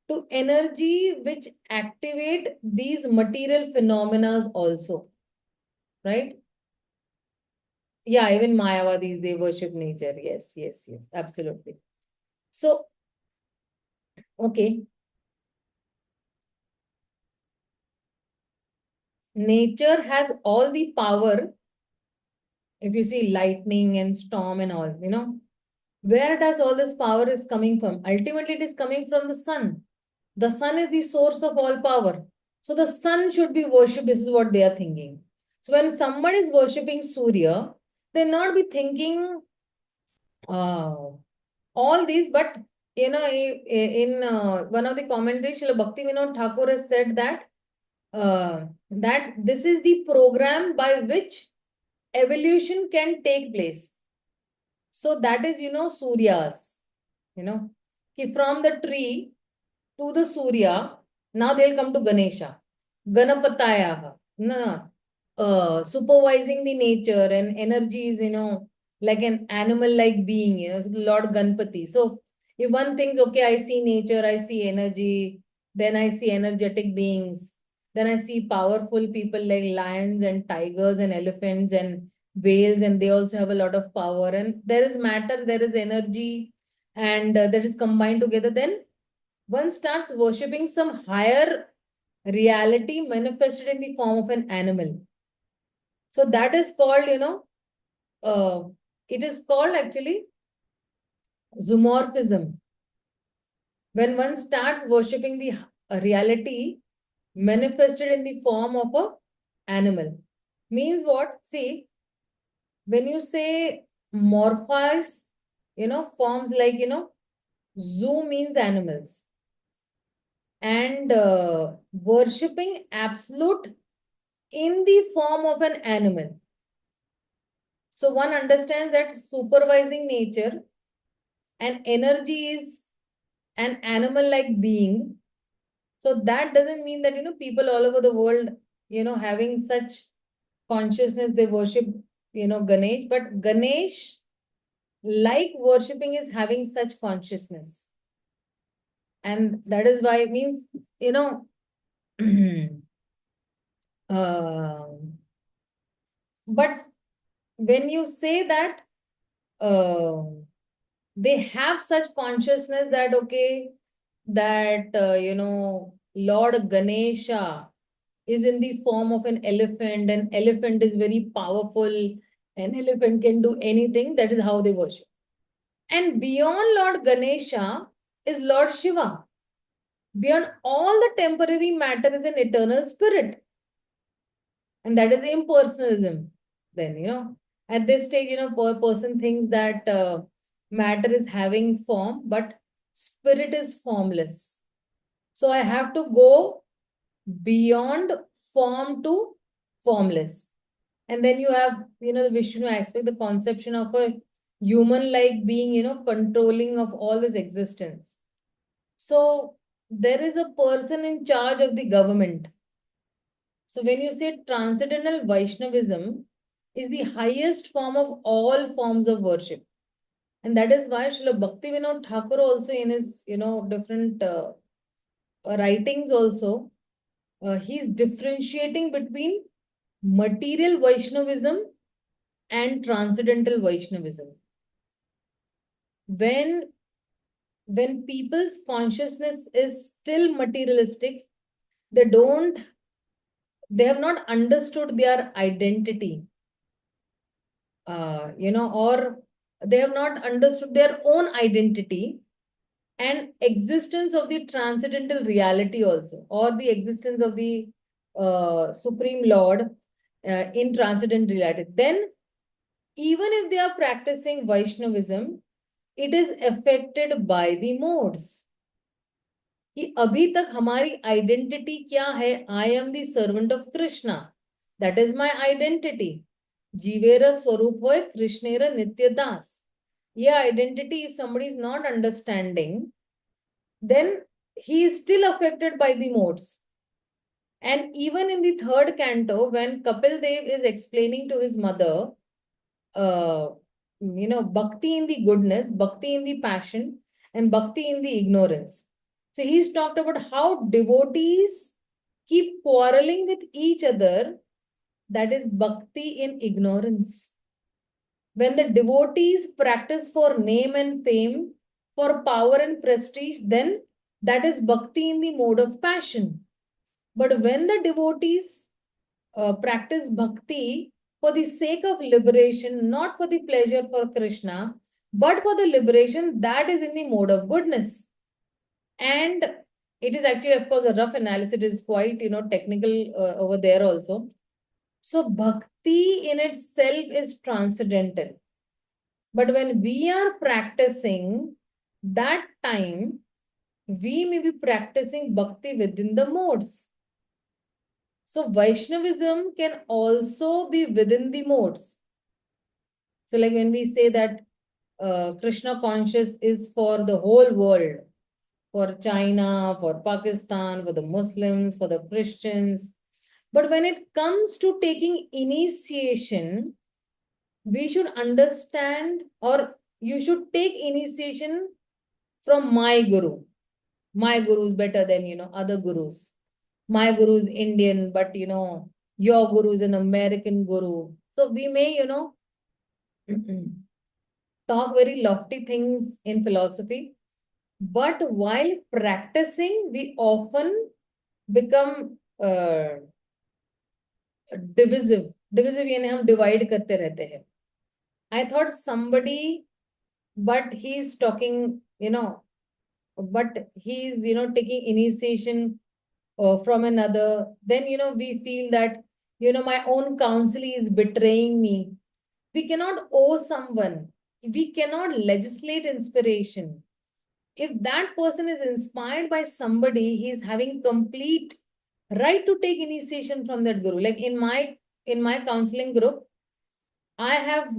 to energy which activate these material phenomena also, right? Yeah, even Mayavadis, they worship nature. Yes, yes, yes, absolutely. So, okay. Nature has all the power. If you see lightning and storm and all, where does all this power is coming from? Ultimately, it is coming from the sun. The sun is the source of all power. So the sun should be worshipped. This is what they are thinking. So when someone is worshipping Surya, they not be thinking uh, all these, but in one of the commentaries, Srila Bhakti Vinod Thakur has said that this is the program by which evolution can take place. So that is, Suryas, from the tree to the Surya, now they'll come to Ganesha. Ganapataya, no, supervising the nature and energies, like an animal-like being, so Lord Ganpati. So if one thinks, okay, I see nature, I see energy, then I see energetic beings, then I see powerful people like lions and tigers and elephants and whales, and they also have a lot of power. And there is matter, there is energy, and that is combined together. Then one starts worshipping some higher reality manifested in the form of an animal. So that is called, it is called actually zoomorphism. When one starts worshipping the reality manifested in the form of a animal. Means what? See, when you say morphize, forms like, zoo means animals. And worshipping absolute in the form of an animal. So one understands that supervising nature and energy is an animal-like being. So that doesn't mean that, people all over the world, having such consciousness, they worship, Ganesh. But Ganesh, like worshipping, is having such consciousness. And that is why it means, uh, but when you say that they have such consciousness that, okay, that, Lord Ganesha is in the form of an elephant, and elephant is very powerful, an elephant can do anything. That is how they worship. And beyond Lord Ganesha is Lord Shiva. Beyond all the temporary matter is an eternal spirit. And that is impersonalism. Then, at this stage, per person thinks that matter is having form, but spirit is formless. So I have to go beyond form to formless. And then you have, the Vishnu aspect, the conception of a human-like being, controlling of all this existence. So there is a person in charge of the government. So when you say transcendental Vaishnavism is the highest form of all forms of worship. And that is why Srila Bhaktivinoda Thakur also in his, different writings also, he's differentiating between material Vaishnavism and transcendental Vaishnavism. When people's consciousness is still materialistic, they have not understood their identity, or they have not understood their own identity and existence of the transcendental reality also, or the existence of the Supreme Lord in transcendental reality. Then, even if they are practicing Vaishnavism, it is affected by the modes. कि अभी तक हमारी identity क्या है? I am the servant of Krishna, that is my identity. जीवेर स्वरूप होय कृष्णेर नित्य दास. ये identity, if somebody is not understanding, then he is still affected by the modes. And even in the third canto, when Kapil Dev is explaining to his mother, bhakti in the goodness, bhakti in the passion, and bhakti in the ignorance. So he's talked about how devotees keep quarreling with each other. That is bhakti in ignorance. When the devotees practice for name and fame, for power and prestige, then that is bhakti in the mode of passion. But when the devotees practice bhakti for the sake of liberation, not for the pleasure for Krishna, but for the liberation, that is in the mode of goodness. And it is actually, of course, a rough analysis. It is quite, technical over there also. So bhakti in itself is transcendental. But when we are practicing, that time, we may be practicing bhakti within the modes. So Vaishnavism can also be within the modes. So like when we say that Krishna conscious is for the whole world, for China, for Pakistan, for the Muslims, for the Christians. But when it comes to taking initiation, we should understand, or you should take initiation from my guru. My guru is better than, other gurus. My guru is Indian, but, your guru is an American guru. So we may, talk very lofty things in philosophy. But while practicing, we often become divisive. Divisive यानी हम divide करते रहते हैं. I thought somebody, but he's talking, but he's, taking initiation from another. Then, we feel that, my own counsel is betraying me. We cannot owe someone. We cannot legislate inspiration. If that person is inspired by somebody, he is having complete right to take initiation from that guru. Like in my counseling group, I have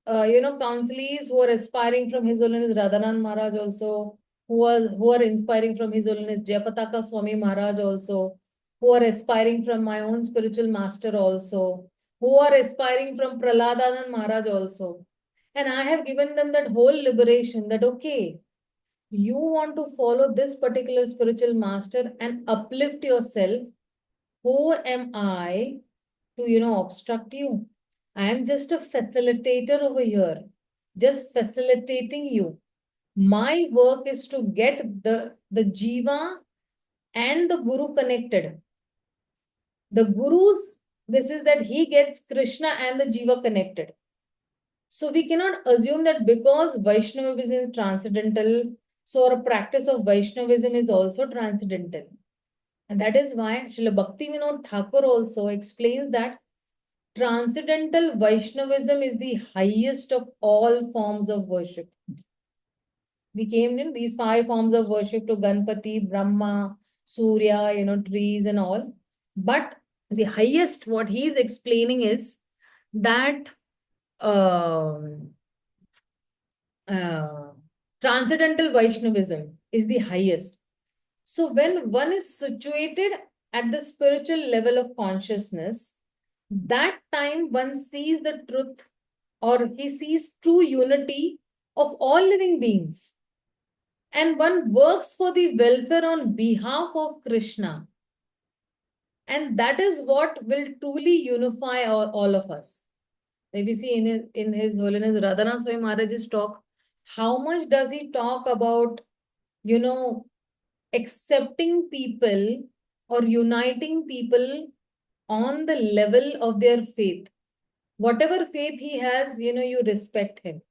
counselees who are aspiring from His Holiness Radhanand Maharaj also, who are inspiring from His Holiness Jayapataka Swami Maharaj also, who are aspiring from my own spiritual master also, who are aspiring from Praladanand Maharaj also. And I have given them that whole liberation that, okay, you want to follow this particular spiritual master and uplift yourself. Who am I to, obstruct you? I am just a facilitator over here, just facilitating you. My work is to get the jiva and the guru connected. The guru's, this is that he gets Krishna and the jiva connected. So we cannot assume that because Vaishnavism is transcendental, so our practice of Vaishnavism is also transcendental. And that is why Srila Bhaktivinoda Thakur also explains that transcendental Vaishnavism is the highest of all forms of worship. We came in these 5 forms of worship to Ganpati, Brahma, Surya, trees and all. But the highest, what he is explaining is that transcendental Vaishnavism is the highest. So when one is situated at the spiritual level of consciousness, that time one sees the truth, or he sees true unity of all living beings. And one works for the welfare on behalf of Krishna. And that is what will truly unify all of us. If you see in his Holiness Radhanath Swami Maharaj's talk, how much does he talk about, accepting people or uniting people on the level of their faith. Whatever faith he has, you respect him.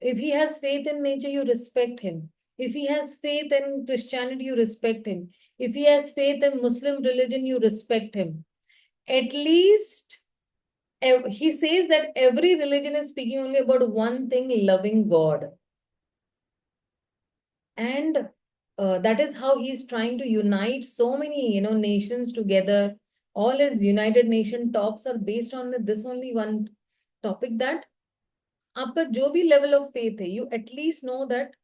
If he has faith in nature, you respect him. If he has faith in Christianity, you respect him. If he has faith in Muslim religion, you respect him. At least he says that every religion is speaking only about one thing, loving God. And that is how he's trying to unite so many, nations together. All his United Nation talks are based on this only one topic, that आपका जो भी level of faith है, you at least know that,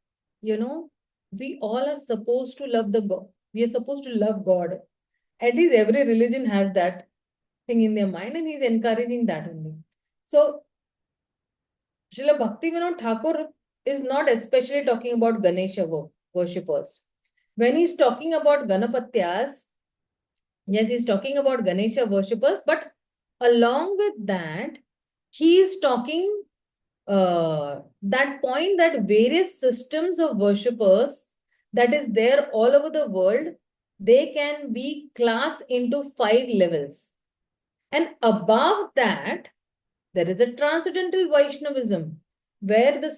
we all are supposed to love the God. We are supposed to love God. At least every religion has that thing in their mind, and he's encouraging that only. So, Srila Bhaktivinoda Thakur is not especially talking about Ganesha worshippers. When he's talking about Ganapatyas, yes, he's talking about Ganesha worshippers, but along with that, he is talking that point that various systems of worshippers that is there all over the world, they can be classed into 5 levels. And above that, there is a transcendental Vaishnavism, where the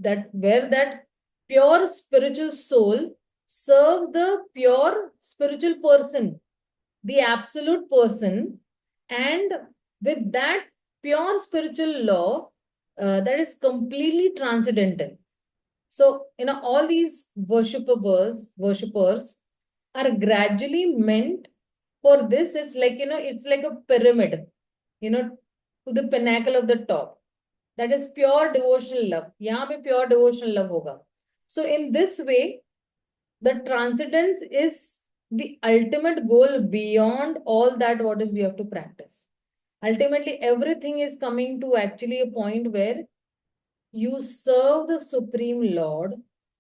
that pure spiritual soul serves the pure spiritual person, the absolute person, and with that pure spiritual law that is completely transcendental. So, all these worshippers are gradually meant for this. It's like, it's like a pyramid, to the pinnacle of the top. That is pure devotional love. Yahan pe pure devotional love hoga. So in this way, the transcendence is the ultimate goal beyond all that what is we have to practice. Ultimately, everything is coming to actually a point where you serve the Supreme Lord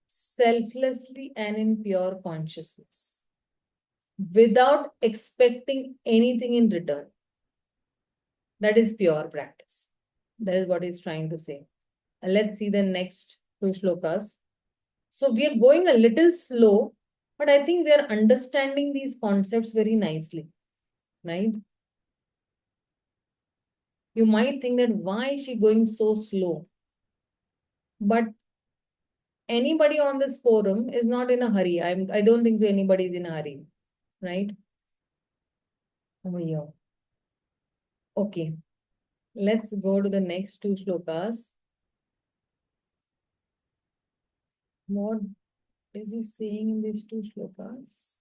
selflessly and in pure consciousness, without expecting anything in return. That is pure practice. That is what he's trying to say. And let's see the next 2 shlokas. So we are going a little slow, but I think we are understanding these concepts very nicely, right? You might think that why is she going so slow? But anybody on this forum is not in a hurry. I don't think so anybody is in a hurry, right? Over here. Okay. Let's go to the next 2 shlokas. What is he saying in these 2 shlokas?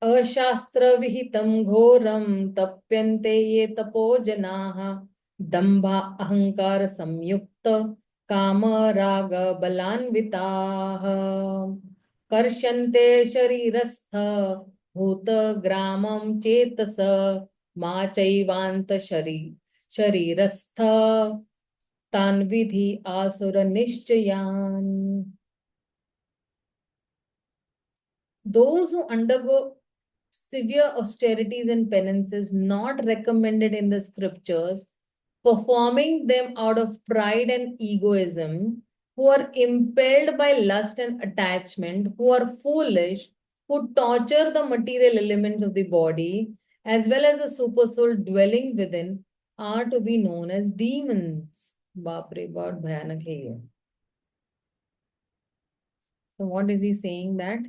अशास्त्रविहितं घोरं तप्यन्ते ये तपो जनाः दम्भा अहंकार संयुक्त काम राग बलान्विताः कर्षन्ते शरीरस्थ भूत ग्रामं चेतस मा चैवान्त शरीरस्थ तान् विधि आसुर निश्चयान्. Those who undergo severe austerities and penances not recommended in the scriptures, performing them out of pride and egoism, who are impelled by lust and attachment, who are foolish, who torture the material elements of the body, as well as the super soul dwelling within, are to be known as demons. Bapre, bahut bhayanak hai ye. So what is he saying that?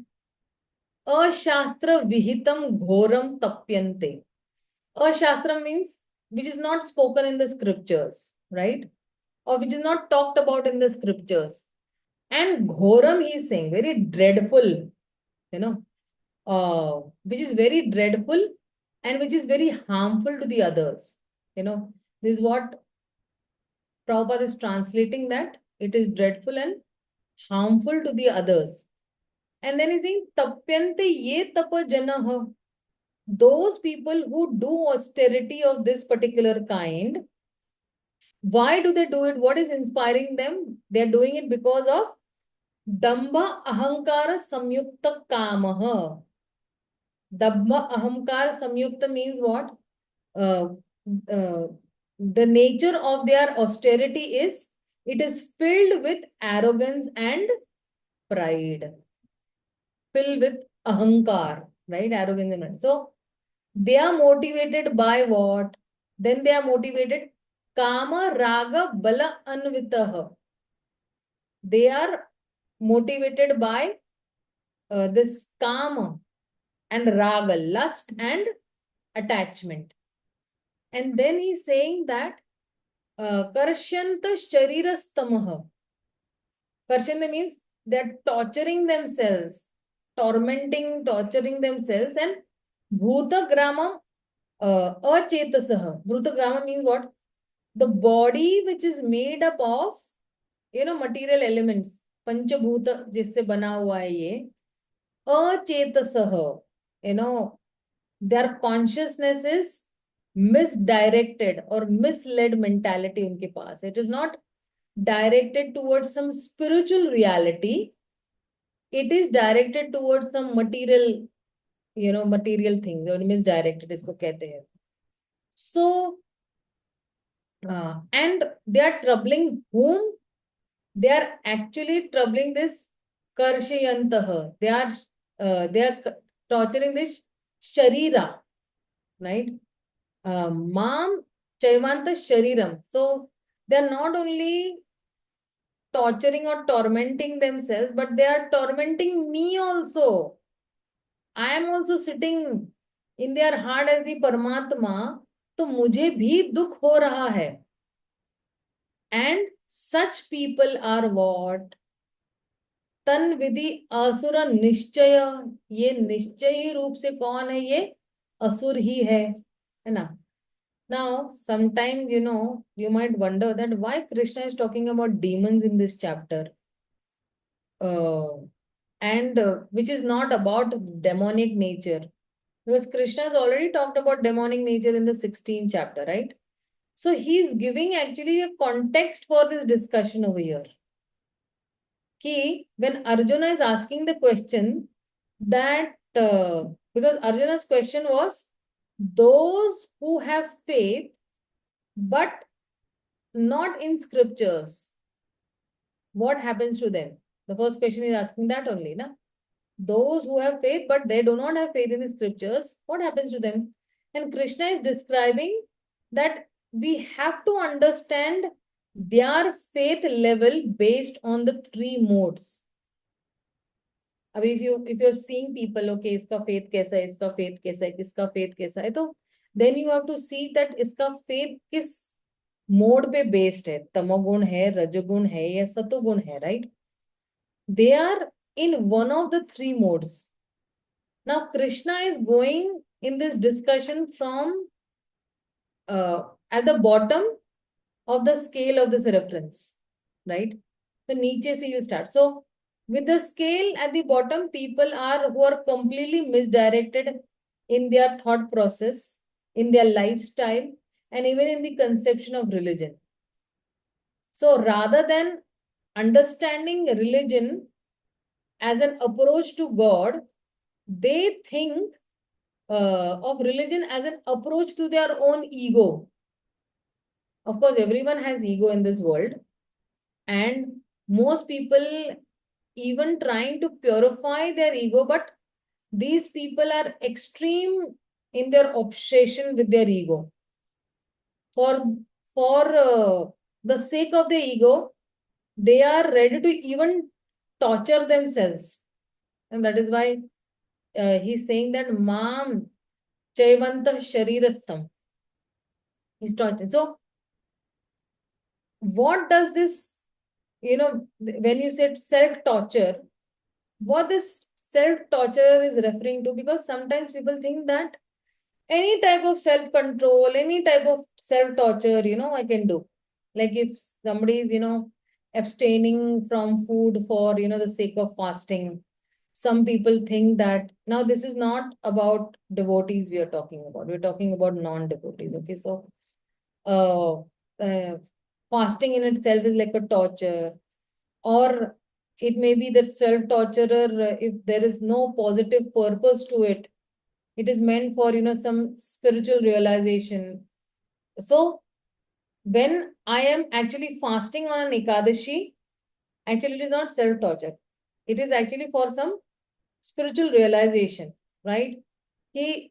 Ashastra vihitam ghoram tapyante. Ashastra means which is not spoken in the scriptures, right? Or which is not talked about in the scriptures. And ghoram, he is saying, very dreadful, which is very dreadful and which is very harmful to the others. This is what Prabhupada is translating, that it is dreadful and harmful to the others. And then he's saying, tapyante ye tapa janah. Those people who do austerity of this particular kind, why do they do it? What is inspiring them? They are doing it because of dambha ahankara samyukta kamaha. Dambha ahankara samyukta means what? Uh, uh, the nature of their austerity is, it is filled with arrogance and pride. Filled with ahankar, right? Arrogance and pride. So, they are motivated by what? Then they are motivated kama raga bala anvitah. They are motivated by this kama and raga, lust and attachment. And then he's saying that karshanta sharirastamaha. Karshanta means they're torturing themselves, torturing themselves, and bhutagramam achetasah. Bhutagramam means what? The body which is made up of, material elements, panchabhuta जिससे बना हुआ है ये, अचेतसः, their consciousness is misdirected or misled mentality उनके पास. It is not directed towards some spiritual reality. It is directed towards some material, material things, or misdirected इसको कहते हैं. So, and they are troubling whom? They are actually troubling this karshayantah. They are torturing this sharira, right? Mam chayvanta shariram. So they are not only torturing or tormenting themselves, but they are tormenting me also. I am also sitting in their heart as the Paramatma, तो मुझे भी दुख हो रहा है. And such people are what? तन विधि असुर निश्चय. ये निश्चयी रूप से कौन है? ये असुर ही है ना? Now, sometimes, you might wonder that why Krishna is talking about demons in this chapter. And which is not about demonic nature. Because Krishna has already talked about demonic nature in the 16th chapter, right? So he's giving actually a context for this discussion over here. Ki, when Arjuna is asking the question that, because Arjuna's question was, those who have faith but not in scriptures, what happens to them? The first question is asking that only, na? Those who have faith but they do not have faith in the scriptures, what happens to them? And Krishna is describing that we have to understand their faith level based on the three modes. If you're seeing people, okay, iska faith kaisa hai, iska faith kaisa hai, iska faith kaisa hai, तो then you have to see that iska faith किस mode पे based है. तमोगुण है, रजोगुण है या सतोगुण है, right? They are in one of the three modes. Now Krishna is going in this discussion from at the bottom of the scale of this reference, right? So niche se he'll start. So with the scale at the bottom, people who are completely misdirected in their thought process, in their lifestyle, and even in the conception of religion. So rather than understanding religion as an approach to God, they think of religion as an approach to their own ego. Of course, everyone has ego in this world, and most people even trying to purify their ego, but these people are extreme in their obsession with their ego. For the sake of the ego, they are ready to even torture themselves. And that is why he's saying that Mam Chayvanta Sharirastam. He's torturing. So, what does this when you said self-torture, what this self-torture is referring to, because sometimes people think that any type of self-control, any type of self-torture, I can do. Like if somebody is, abstaining from food for, the sake of fasting. Some people think that, now this is not about devotees we are talking about. We're talking about non-devotees. Okay, so uh, fasting in itself is like a torture, or it may be that self-torturer, if there is no positive purpose to it, it is meant for, some spiritual realization. So when I am actually fasting on an Ekadashi, actually it is not self-torture. It is actually for some spiritual realization, right? The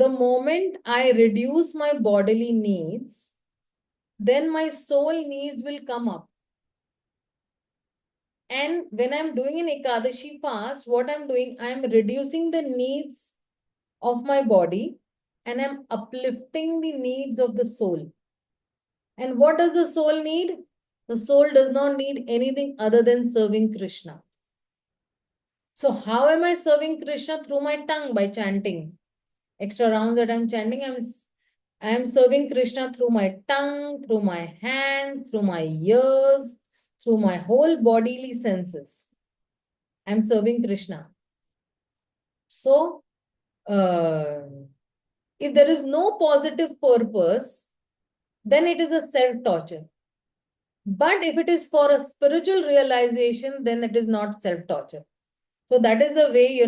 moment I reduce my bodily needs, then my soul needs will come up. And when I'm doing an Ekadashi fast, what I'm doing, I'm reducing the needs of my body and I'm uplifting the needs of the soul. And what does the soul need? The soul does not need anything other than serving Krishna. So how am I serving Krishna? Through my tongue, by chanting. Extra rounds that I'm chanting, I'm serving Krishna through my tongue, through my hands, through my ears, through my whole bodily senses. I'm serving Krishna. So, if there is no positive purpose, then it is a self-torture. But if it is for a spiritual realization, then it is not self-torture. So that is the way,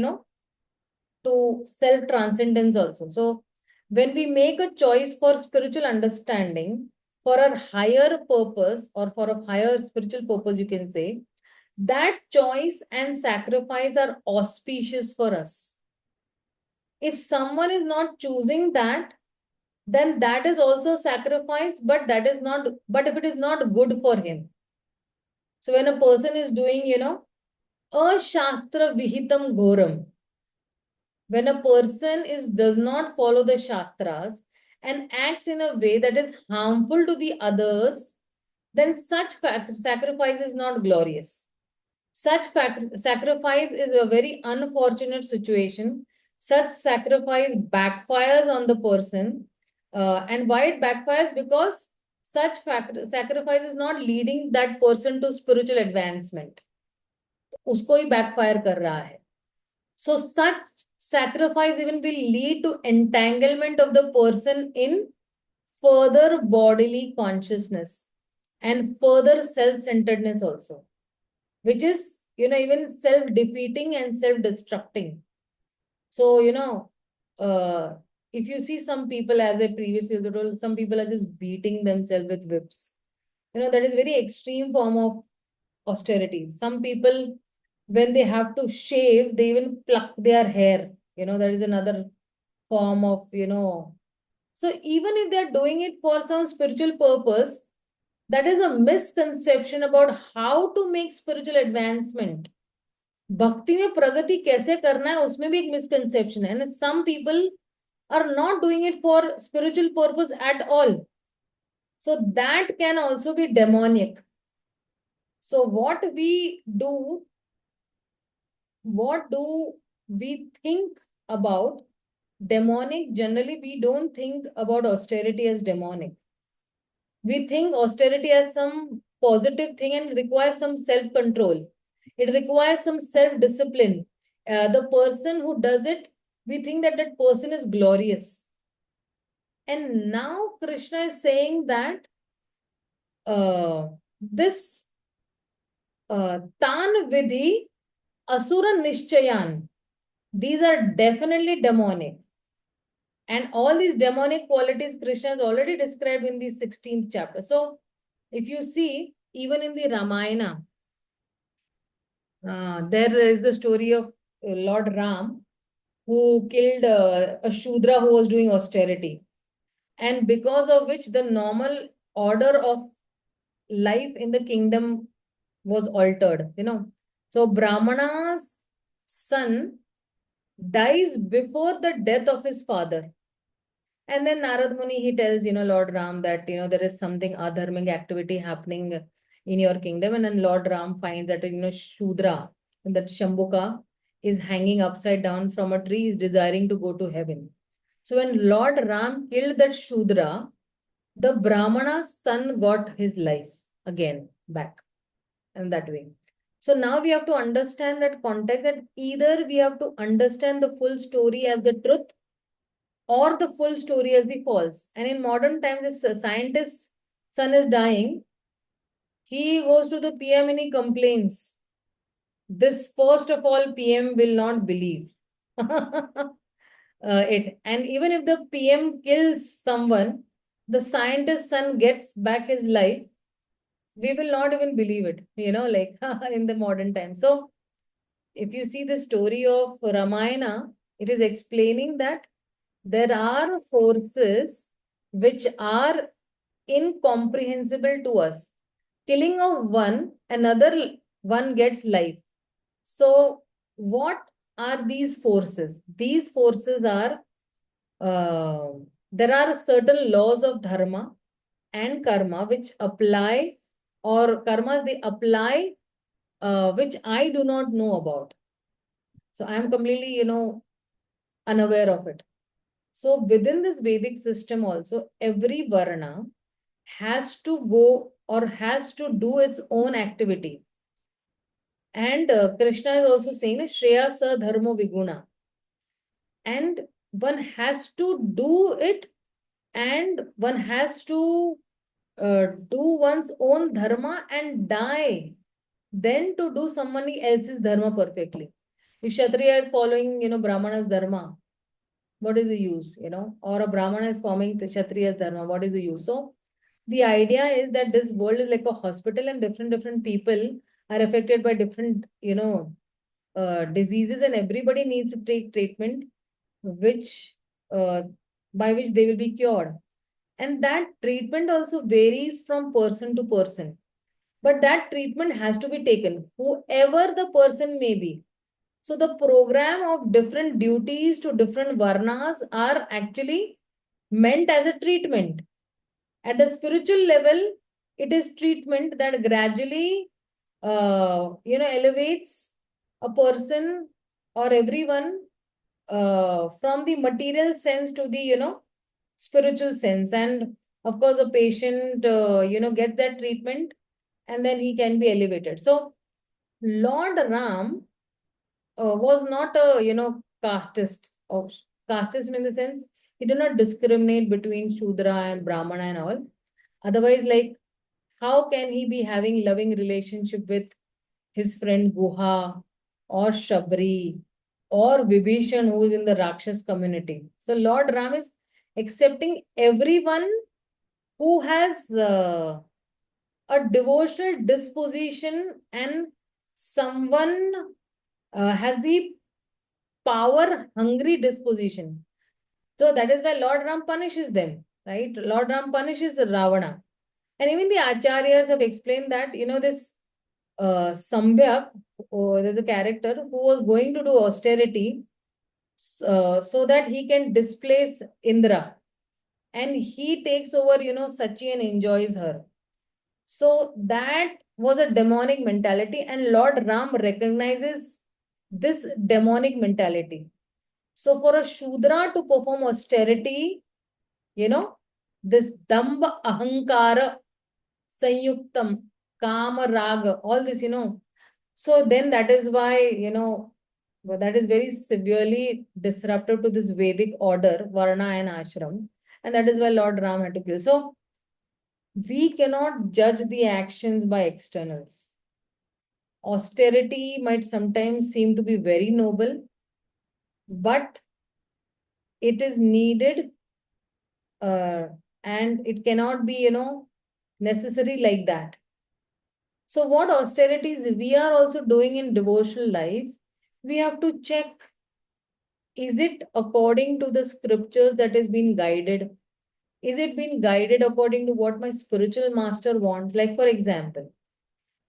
to self-transcendence also. So when we make a choice for spiritual understanding, for a higher purpose or for a higher spiritual purpose, you can say, that choice and sacrifice are auspicious for us. If someone is not choosing that, then that is also sacrifice, but if it is not good for him. So when a person is doing, a shastra vihitam ghoram, when a person does not follow the shastras and acts in a way that is harmful to the others, then such sacrifice is not glorious. Such sacrifice is a very unfortunate situation. Such sacrifice backfires on the person. And why it backfires? Because such sacrifice is not leading that person to spiritual advancement. उसको ही backfire कर रहा है. So such sacrifice even will lead to entanglement of the person in further bodily consciousness and further self-centeredness also, which is, even self-defeating and self-destructing. So, if you see some people, as I previously told, some people are just beating themselves with whips. That is very extreme form of austerity. Some people, when they have to shave, they even pluck their hair. That is another form of, So even if they're doing it for some spiritual purpose, that is a misconception about how to make spiritual advancement. भक्ति में प्रगति कैसे करना है, उसमें भी एक misconception है. And some people are not doing it for spiritual purpose at all. So that can also be demonic. So what do we think about demonic? Generally, we don't think about austerity as demonic. We think austerity as some positive thing and requires some self-control. It requires some self-discipline. The person who does it, we think that that person is glorious. And now Krishna is saying that this tan vidhi asura nishchayan, these are definitely demonic. And all these demonic qualities Krishna has already described in the 16th chapter. So if you see, even in the Ramayana, there is the story of Lord Ram, who killed a Shudra who was doing austerity. And because of which the normal order of life in the kingdom was altered, So Brahmana's son dies before the death of his father. And then Narad Muni, he tells, Lord Ram that, there is something adharmic activity happening in your kingdom. And then Lord Ram finds that, Shudra, that Shambhuka is hanging upside down from a tree, is desiring to go to heaven. So when Lord Ram killed that Shudra, the Brahmana's son got his life again back in that way. So now we have to understand that context, that either we have to understand the full story as the truth or the full story as the false. And in modern times, if a scientist's son is dying, he goes to the PM and he complains. This, first of all, PM will not believe it. And even if the PM kills someone, the scientist's son gets back his life, we will not even believe it, like in the modern times. So if you see the story of Ramayana, it is explaining that there are forces which are incomprehensible to us. Killing of one, another one gets life. So what are these forces? These forces are, there are certain laws of dharma and karma which apply, or karmas they apply, which I do not know about. So I am completely, unaware of it. So within this Vedic system also, every varna has to go or has to do its own activity. And Krishna is also saying, Shreya sa dharmo viguna. And one has to do it, and one has to do one's own dharma and die, then to do somebody else's dharma perfectly. If Kshatriya is following, Brahmana's dharma, what is the use, or a Brahmana is forming the Kshatriya's dharma, what is the use? So the idea is that this world is like a hospital, and different people are affected by different, diseases, and everybody needs to take treatment which by which they will be cured. And that treatment also varies from person to person. But that treatment has to be taken, whoever the person may be. So the program of different duties to different varnas are actually meant as a treatment. At the spiritual level, it is treatment that gradually, elevates a person or everyone from the material sense to the, spiritual sense. And of course, a patient, gets that treatment and then he can be elevated. So Lord Ram was not a, casteist. Or casteist in the sense, he did not discriminate between Shudra and Brahmana and all. Otherwise, like, how can he be having loving relationship with his friend Guha or Shabri or Vibhishan, who is in the Rakshas community? So Lord Ram is accepting everyone who has a devotional disposition, and someone has the power hungry disposition. So that is why Lord Ram punishes them, right? Lord Ram punishes Ravana. And even the acharyas have explained that, this Sambhyak, there's a character who was going to do austerity so that he can displace Indra. And he takes over, Sachi, and enjoys her. So that was a demonic mentality, and Lord Ram recognizes this demonic mentality. So for a Shudra to perform austerity, this Damba Ahankara Sanyuktam, Kama Raga, all this, So then that is why, that is very severely disruptive to this Vedic order, Varna and Ashram. And that is why Lord Ram had to kill. So we cannot judge the actions by externals. Austerity might sometimes seem to be very noble, but it is needed, and it cannot be, necessary like that. So what austerities we are also doing in devotional life, we have to check, is it according to the scriptures that is being guided? Is it being guided according to what my spiritual master wants? Like, for example,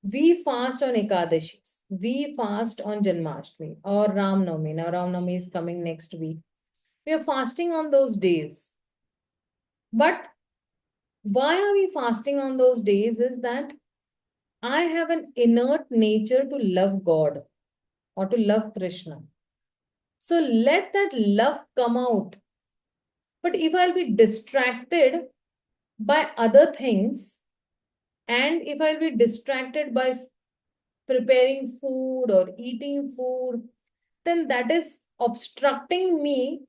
we fast on Ekadashis, we fast on Janmashtami or Ram Navami. Now Ram Navami is coming next week. We are fasting on those days. But why are we fasting on those days is that I have an innate nature to love God or to love Krishna. So let that love come out. But if I'll be distracted by other things, and if I'll be distracted by preparing food or eating food, then that is obstructing me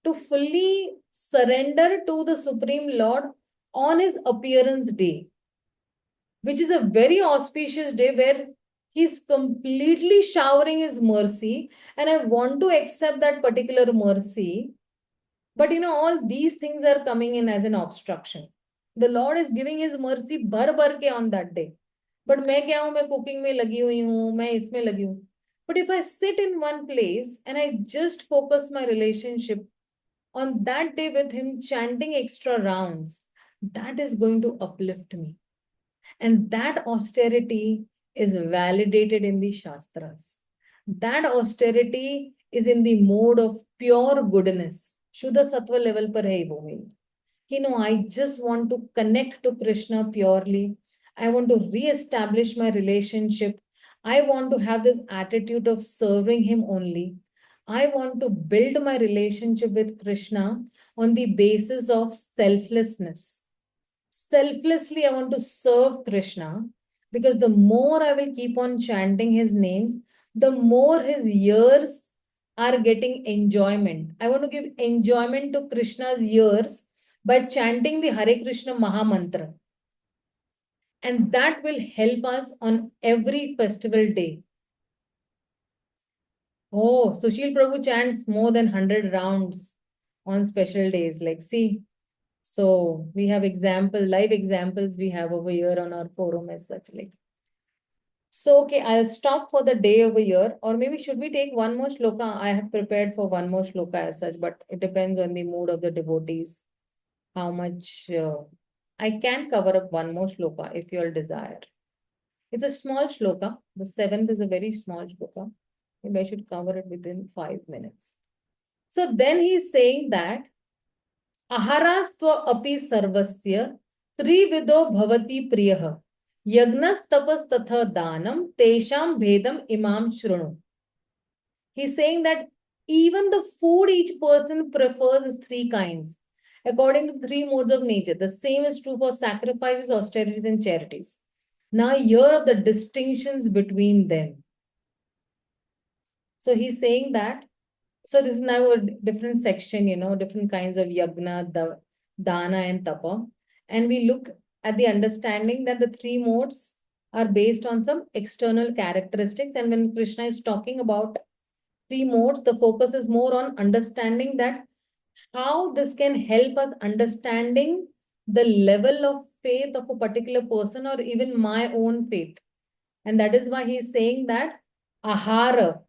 to fully surrender to the Supreme Lord on his appearance day, which is a very auspicious day where he's completely showering his mercy. And I want to accept that particular mercy. But all these things are coming in as an obstruction. The Lord is giving his mercy भर भर के on that day. But मैं क्या हूँ, मैं cooking में लगी हुई हूँ, मैं इसमें लगी हूँ. But if I sit in one place and I just focus my relationship on that day with him chanting extra rounds, that is going to uplift me. And that austerity is validated in the Shastras. That austerity is in the mode of pure goodness. Shuddha Sattva level par hai wo mein. I just want to connect to Krishna purely. I want to re-establish my relationship. I want to have this attitude of serving him only. I want to build my relationship with Krishna on the basis of selflessness. Selflessly, I want to serve Krishna, because the more I will keep on chanting his names, the more his ears are getting enjoyment. I want to give enjoyment to Krishna's ears by chanting the Hare Krishna Maha Mantra. And that will help us on every festival day. Oh, Sushil Prabhu chants more than 100 rounds on special days. Like, see, so we have live examples we have over here on our forum as such. Like, so okay, I'll stop for the day over here, or maybe should we take one more shloka? I have prepared for one more shloka as such, but it depends on the mood of the devotees. How much I can cover up one more shloka if you all desire. It's a small shloka. The 7th is a very small shloka. Maybe I should cover it within 5 minutes. So then he's saying that Aharastva api sarvasya trivido bhavati priyah yagnas tapas tatha danam tesham bhedam imam shrunu. He's saying that even the food each person prefers is 3 kinds, according to 3 modes of nature. The same is true for sacrifices, austerities, and charities. Now, here are the distinctions between them. So he's saying that, so this is now a different section, different kinds of yagna, dana, and tapa. And we look at the understanding that the 3 modes are based on some external characteristics. And when Krishna is talking about 3 modes, the focus is more on understanding that how this can help us understanding the level of faith of a particular person or even my own faith. And that is why he's saying that ahara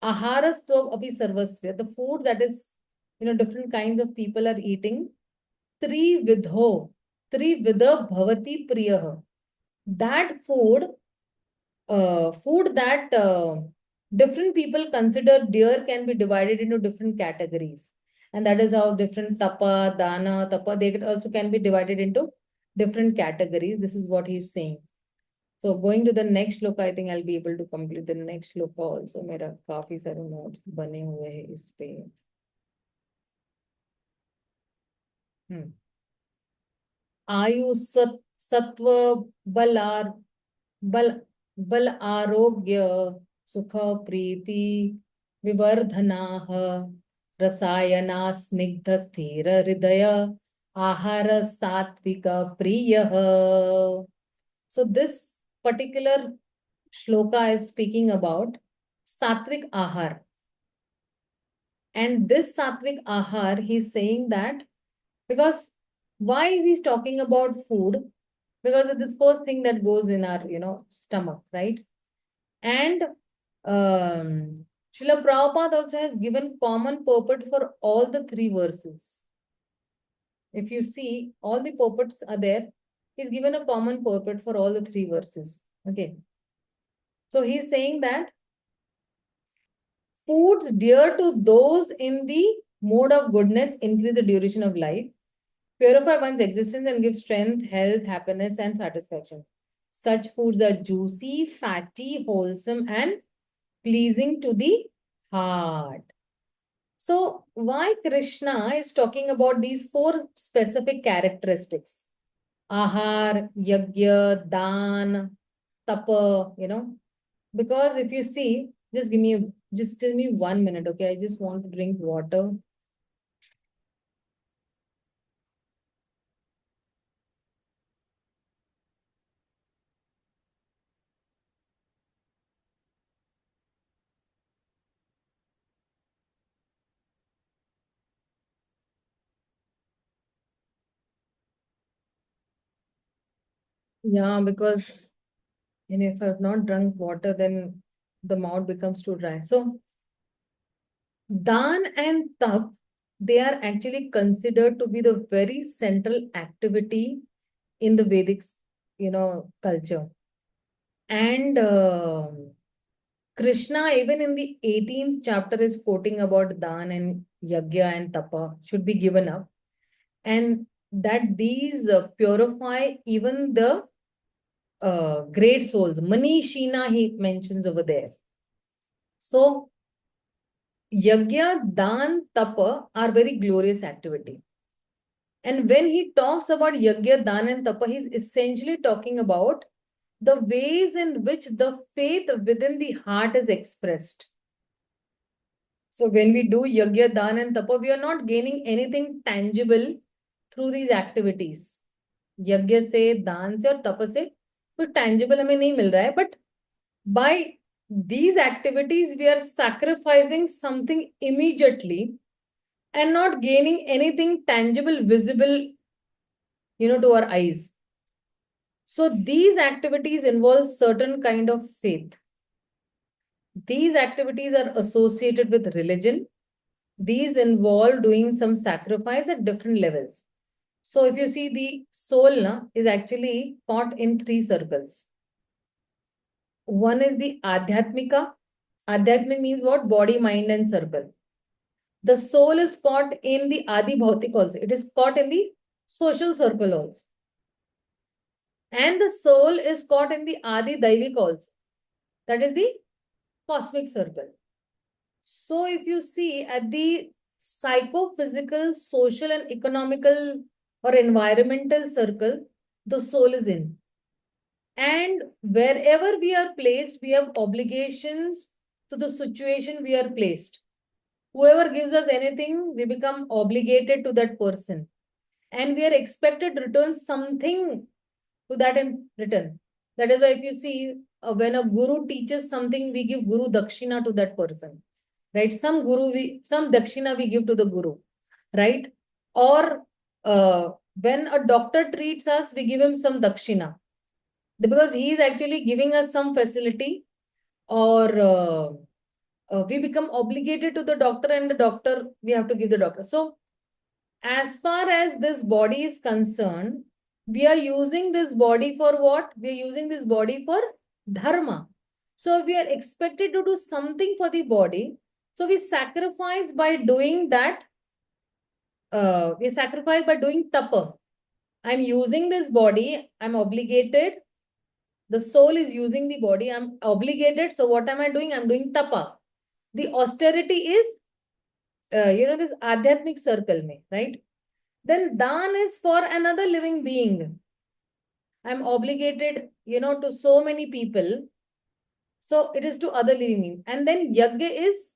stov api sarvasya, the food that is, different kinds of people are eating, trividha bhavati priyah. That food that different people consider dear can be divided into different categories. And that is how different tapa, dana, tapa, they also can be divided into different categories. This is what he's saying. So going to the next shloka, I think I'll be able to complete the next shloka also. मेरा काफी सारे notes बने हुए हैं इस पे. आयु सत्व बल आरोग्य सुख प्रीति विवर्धनाः रसायना स्निग्ध स्थिर हृदय आहार सात्विक प्रियः. So this particular shloka is speaking about sattvic ahar. And this sattvic ahar, he's saying that because why is he talking about food? Because it's this first thing that goes in our, stomach, right? And Srila Prabhupada also has given common purport for all the 3 verses. If you see, all the purports are there. He's given a common purport for all the 3 verses. Okay. So he's saying that foods dear to those in the mode of goodness increase the duration of life, purify one's existence, and give strength, health, happiness, and satisfaction. Such foods are juicy, fatty, wholesome, and pleasing to the heart. So why Krishna is talking about these four specific characteristics? Ahar, Yagya, Dan, Tapa, because if you see, just give me 1 minute, okay? I just want to drink water. Yeah, because if I've not drunk water, then the mouth becomes too dry. So Dan and Tap, they are actually considered to be the very central activity in the Vedic, culture. And Krishna, even in the 18th chapter, is quoting about Dan and Yagya and Tapa should be given up. And that these purify even the great souls. Manishina, he mentions over there. So, Yagya, Dan, Tapa are very glorious activity. And when he talks about Yagya, Dan, and Tapa, he's essentially talking about the ways in which the faith within the heart is expressed. So when we do Yagya, Dan, and Tapa, we are not gaining anything tangible through these activities. Yagya से, दान से और तप से कुछ tangible हमें नहीं मिल रहा है, but by these activities we are sacrificing something immediately and not gaining anything tangible, visible, to our eyes. So these activities involve certain kind of faith. These activities are associated with religion. These involve doing some sacrifice at different levels. So if you see, the soul is actually caught in three circles. One is the Adhyatmika. Adhyatmik means what? Body, mind, and circle. The soul is caught in the Adi Bhautik also. It is caught in the social circle also. And the soul is caught in the Adi Daivik also. That is the cosmic circle. So if you see at the psychophysical, social, and economical or environmental circle, the soul is in. And wherever we are placed, we have obligations to the situation we are placed. Whoever gives us anything, we become obligated to that person. And we are expected to return something to that in return. That is why if you see, when a guru teaches something, we give guru dakshina to that person. Right? Some dakshina we give to the guru. Right? Or when a doctor treats us, we give him some dakshina. Because he is actually giving us some facility, or we become obligated to the doctor, and the doctor, we have to give the doctor. So as far as this body is concerned, we are using this body for what? We are using this body for dharma. So we are expected to do something for the body. So we sacrifice by doing that. We sacrifice by doing tapa. I'm using this body. I'm obligated. The soul is using the body. I'm obligated. So what am I doing? I'm doing tapa. The austerity is, this adhyatmic circle, right? Then dan is for another living being. I'm obligated, to so many people. So it is to other living beings. And then yagya is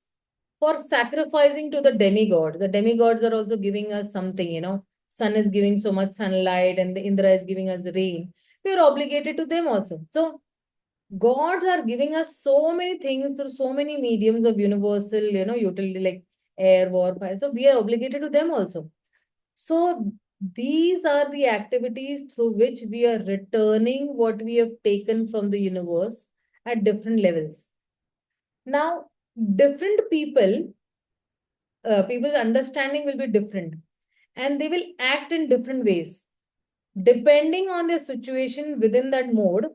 for sacrificing to the demigod. The demigods are also giving us something, sun is giving so much sunlight and the Indra is giving us rain. We are obligated to them also. So gods are giving us so many things through so many mediums of universal, utility like air, war, fire. So we are obligated to them also. So these are the activities through which we are returning what we have taken from the universe at different levels. Now, different people's understanding will be different, and they will act in different ways. Depending on their situation within that mode,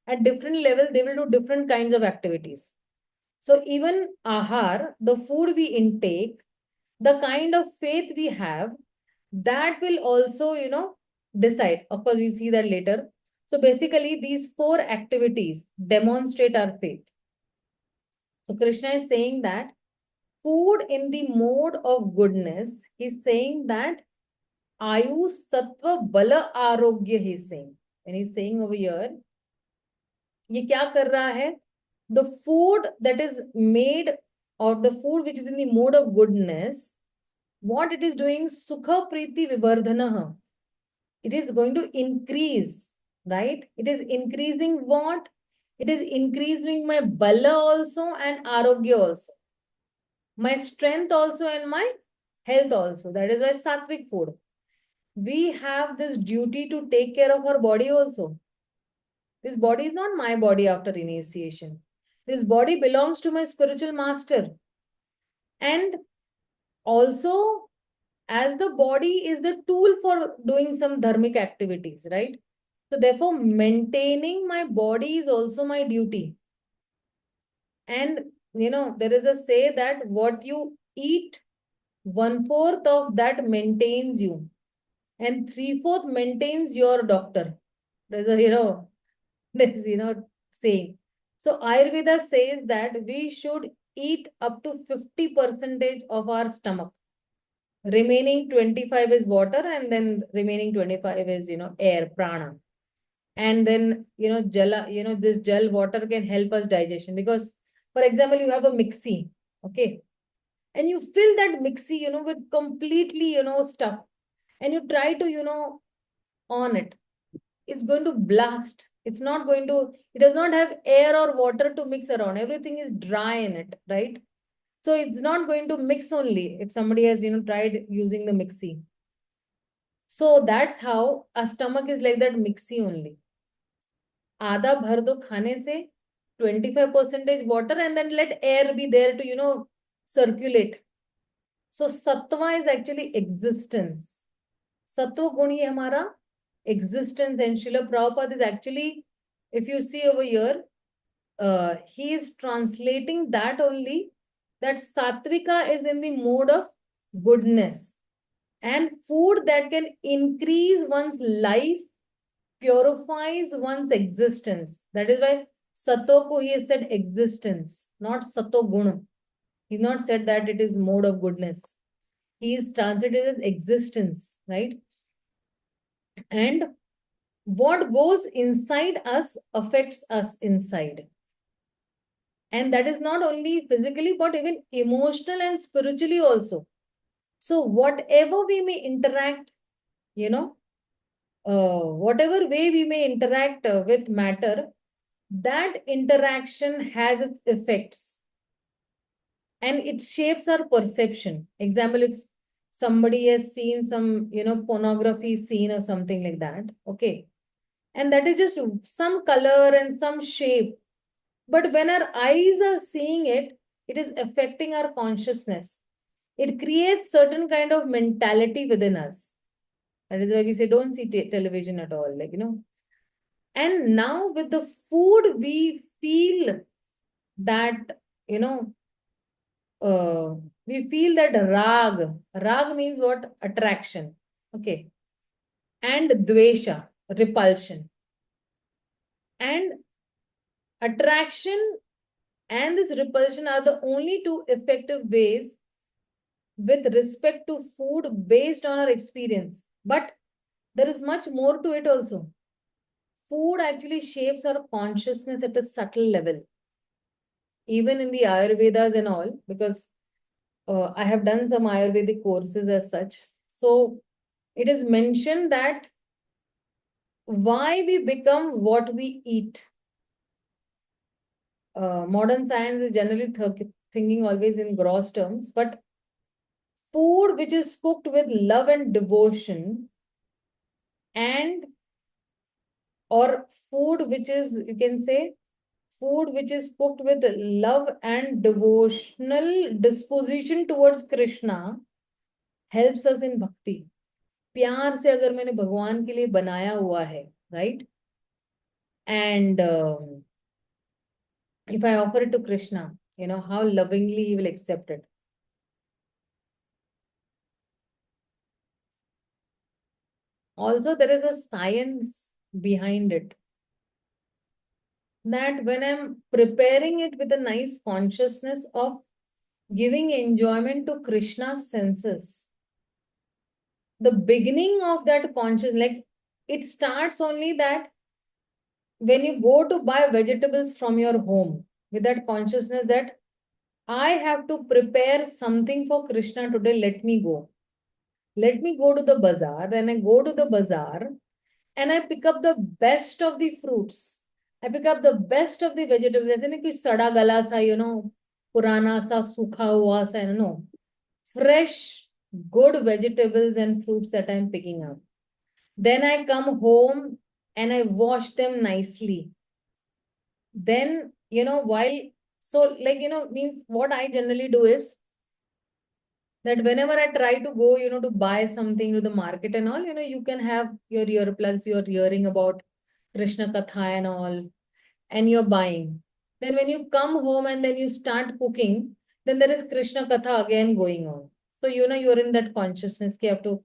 at different levels, they will do different kinds of activities. So even ahar, the food we intake, the kind of faith we have, that will also, decide. Of course, we'll see that later. So basically, these 4 activities demonstrate our faith. So Krishna is saying that food in the mode of goodness, he's saying that Ayu Sattva Bala Arogya, he's saying. And he's saying over here, ये क्या कर रहा है? The food that is made, or the food which is in the mode of goodness, what it is doing, Sukha Priti Vivardhanaha. It is going to increase, right? It is increasing what? It is increasing my Bala also and Arogya also. My strength also and my health also. That is why sattvic food. We have this duty to take care of our body also. This body is not my body after initiation. This body belongs to my spiritual master. And also, as the body is the tool for doing some dharmic activities, right? So therefore, maintaining my body is also my duty. And, there is a say that what you eat, 1/4 of that maintains you. And 3/4 maintains your doctor. There's a, this, saying. So Ayurveda says that we should eat up to 50% of our stomach. Remaining 25 is water, and then remaining 25 is, air, prana. And then, jala, this jal water can help us digestion. Because, for example, you have a mixie, okay? And you fill that mixie, with completely, stuff. And you try to, on it. It's going to blast. It's not going to, it does not have air or water to mix around. Everything is dry in it, right? So it's not going to mix only if somebody has, tried using the mixie. So that's how a stomach is like that mixie only. आधा भर दो खाने से 25% water and then let air be there to circulate. So sattva is actually existence. Sattva gun hi hamara existence, and Srila Prabhupada is actually, if you see over here, he is translating that only, that sattvika is in the mode of goodness, and food that can increase one's life purifies one's existence. That is why Sato ko he has said existence, not Sato guna. He's not said that it is mode of goodness. He is translated as existence, right? And what goes inside us affects us inside. And that is not only physically, but even emotional and spiritually also. So whatever we may interact, whatever way we may interact with matter, that interaction has its effects. And it shapes our perception. Example, if somebody has seen some, pornography scene or something like that, okay. And that is just some color and some shape. But when our eyes are seeing it, it is affecting our consciousness. It creates certain kind of mentality within us. That is why we say don't see television at all, And now with the food, we feel that, we feel that rag. Rag means what? Attraction. Okay. And dvesha, repulsion. And attraction and this repulsion are the only 2 effective ways with respect to food based on our experience. But there is much more to it also. Food actually shapes our consciousness at a subtle level. Even in the Ayurvedas and all, because I have done some Ayurvedic courses as such. So it is mentioned that why we become what we eat. Modern science is generally thinking always in gross terms, but food which is cooked with love and devotion, and or food which is, you can say, food which is cooked with love and devotional disposition towards Krishna helps us in bhakti. प्यार से अगर मैंने भगवान के लिए बनाया हुआ है, right? And if I offer it to Krishna, how lovingly he will accept it. Also, there is a science behind it. That when I'm preparing it with a nice consciousness of giving enjoyment to Krishna's senses, the beginning of that conscious, like it starts only that when you go to buy vegetables from your home with that consciousness that I have to prepare something for Krishna today, let me go. Let me go to the bazaar. Then I go to the bazaar and I pick up the best of the fruits. I pick up the best of the vegetables. ऐसे नहीं कुछ सड़ा गला सा, पुराना सा, सूखा हुआ सा, fresh, good vegetables and fruits that I'm picking up. Then I come home and I wash them nicely. Then, so means what I generally do is that whenever I try to go, to buy something to the market and all, you can have your earplugs, you're hearing about Krishna Katha and all, and you're buying. Then when you come home and then you start cooking, then there is Krishna Katha again going on. So, you're in that consciousness, you have to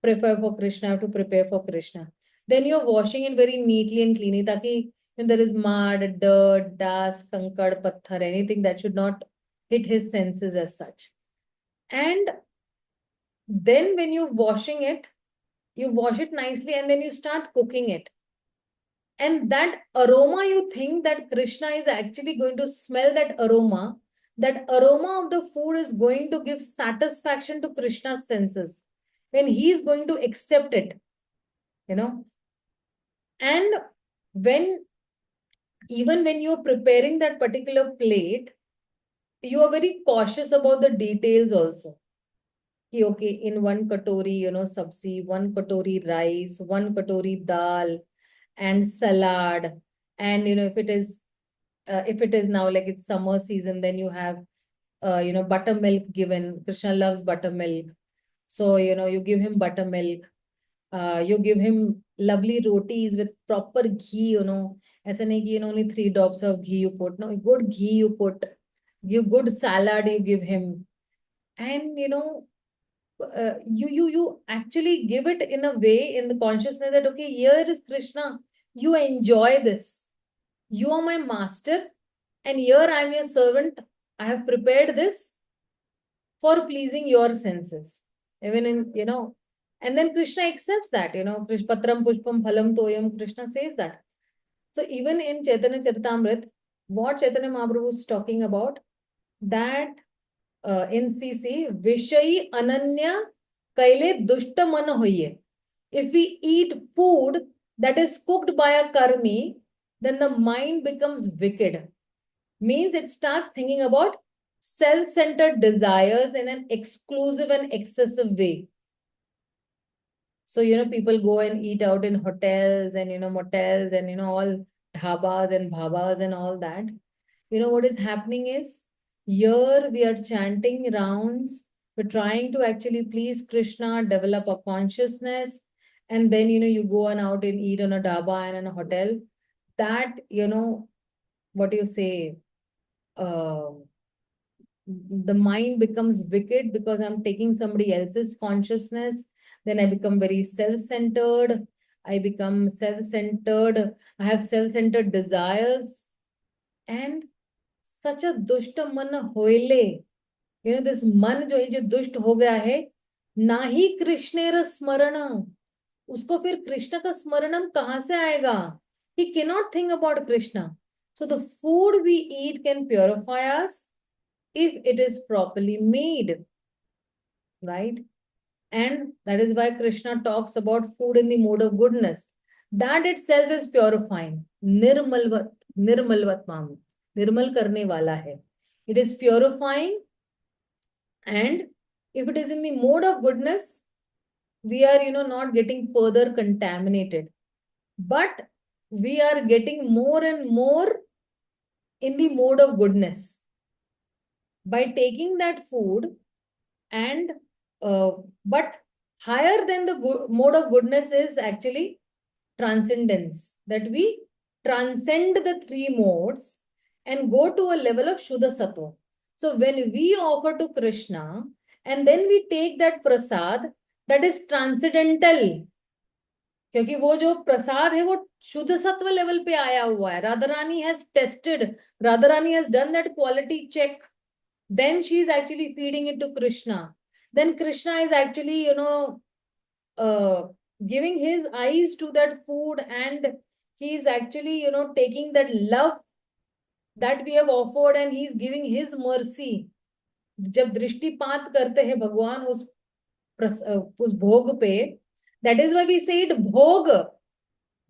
prepare for Krishna, have to prepare for Krishna. Then you're washing it very neatly and cleanly, taki when there is mud, dirt, dust, kankad, patthar, anything that should not hit his senses as such. And then when you're washing it, you wash it nicely and then you start cooking it. And that aroma, you think that Krishna is actually going to smell that aroma of the food is going to give satisfaction to Krishna's senses when he's going to accept it, And even when you're preparing that particular plate, you are very cautious about the details also. Okay, in one katori, sabzi, one katori rice, one katori dal, and salad. And, if it is now like it's summer season, then you have, buttermilk given. Krishna loves buttermilk. So, you give him buttermilk. You give him lovely rotis with proper ghee, Aisa nahi ki, only 3 drops of ghee you put. No, good ghee you put. Give good salad you give him. And, you actually give it in a way in the consciousness that, okay, here is Krishna. You enjoy this. You are my master. And here I am your servant. I have prepared this for pleasing your senses. Even in, and then Krishna accepts that, Patram Pushpam Phalam Toyam, Krishna says that. So even in Chaitanya Charitamrita, what Chaitanya Mahaprabhu is talking about, that in CC, Vishayi Ananya Kaile Dushta Mana Hoye. If we eat food that is cooked by a karmi, then the mind becomes wicked. Means it starts thinking about self-centered desires in an exclusive and excessive way. So, people go and eat out in hotels and, motels and, all dhabas and bhabas and all that. What is happening is, here we are chanting rounds. We're trying to actually please Krishna, develop a consciousness. And then, you go on out and eat on a dhaba and in a hotel. That, what do you say? The mind becomes wicked because I'm taking somebody else's consciousness. Then I become very self-centered. I become self-centered. I have self-centered desires. And such a dushta man hoile. This man जो है जो दुष्ट हो गया है, ना ही कृष्णेर स्मरण, उसको फिर कृष्ण का स्मरणम कहाँ से आएगा? He cannot think about Krishna. So the food we eat can purify us if it is properly made, right? And that is why Krishna talks about food in the mode of goodness. That itself is purifying. Nirmalvat mam. Nirmal karne wala hai. It is purifying. And if it is in the mode of goodness, we are, not getting further contaminated. But we are getting more and more in the mode of goodness. By taking that food and but higher than the mode of goodness is actually transcendence, that we transcend the 3 modes and go to a level of Shuddha Sattva. So when we offer to Krishna and then we take that prasad, that is transcendental. क्योंकि वो जो प्रसाद है वो शुद्ध सत्व level पे आया हुआ है. Radha Rani has tested, Radha Rani has done that quality check, then she is actually feeding it to Krishna. Then Krishna is actually, giving his eyes to that food, and he is actually, taking that love that we have offered, and he is giving his mercy. जब दृष्टिपात करते हैं भगवान उस भोग पे, that is why we say it भोग.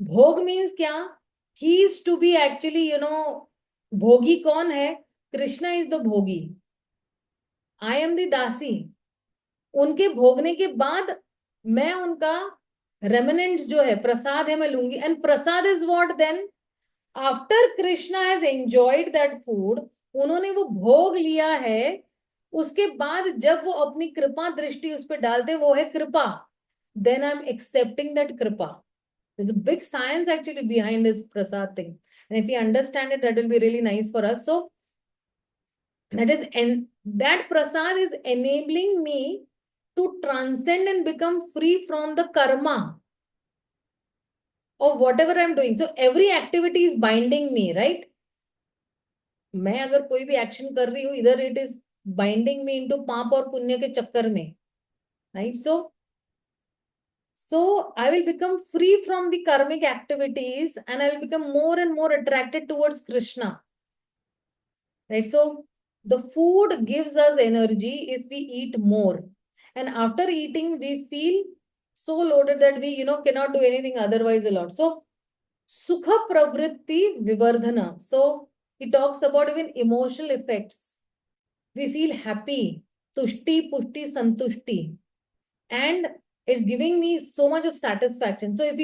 भोग means क्या? He is to be actually, भोगी कौन है? कृष्णा is the भोगी. I am the दासी. उनके भोगने के बाद मैं उनका रेमिनेंट्स जो है, प्रसाद है, मैं लूंगी. And prasad is what then? After Krishna has enjoyed that food, उन्होंने वो भोग लिया है, उसके बाद जब वो अपनी कृपा दृष्टि उस पर डालते, वो है कृपा. Then I am accepting that kripa. There's a big science actually behind this prasad thing, and if we understand it, that will be really nice for us. So that prasad is enabling me to transcend and become free from the karma of whatever I'm doing. So every activity is binding me, right? मैं अगर कोई भी action कर रही हूँ, इधर it is binding me into पाप और पुण्य के चक्कर में, right? So I will become free from the karmic activities, and I will become more and more attracted towards Krishna, right? So the food gives us energy if we eat more, and after eating we feel so loaded that we cannot do anything otherwise a lot. So sukha pravritti vivardhana. So he talks about even emotional effects. We feel happy, tushti pushti santushti, and it's giving me so much of satisfaction. So if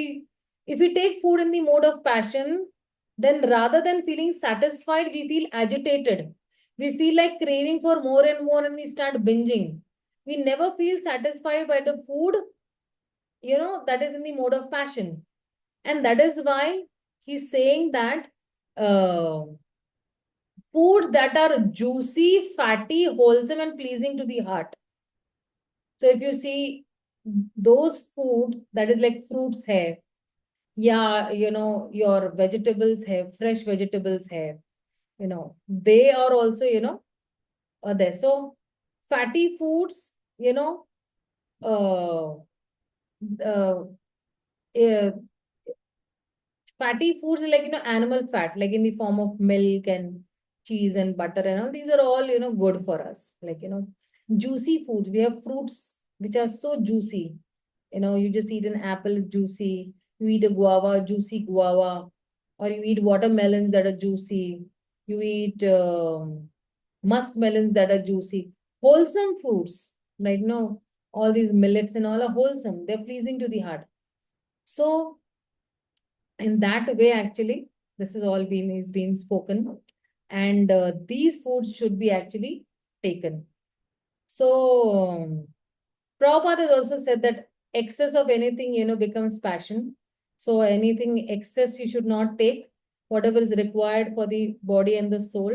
we take food in the mode of passion, then rather than feeling satisfied, we feel agitated. We feel like craving for more and more, and we start binging. We never feel satisfied by the food, that is in the mode of passion. And that is why he's saying that foods that are juicy, fatty, wholesome, and pleasing to the heart. So if you see those foods, that is like fruits hai, yeah, your vegetables have, fresh vegetables have, they are also, are there. So fatty foods, uh, uh, uh, fatty foods are like, animal fat, like in the form of milk and cheese and butter and all. These are all, good for us. Like, juicy foods. We have fruits which are so juicy. You just eat an apple, it's juicy. You eat a guava, juicy guava. Or you eat watermelons that are juicy. You eat musk melons that are juicy. Wholesome fruits, right? No, all these millets and all are wholesome. They're pleasing to the heart. So in that way, actually, this is all been spoken, and these foods should be actually taken. So Prabhupada has also said that excess of anything, becomes passion. So anything excess you should not take. Whatever is required for the body and the soul,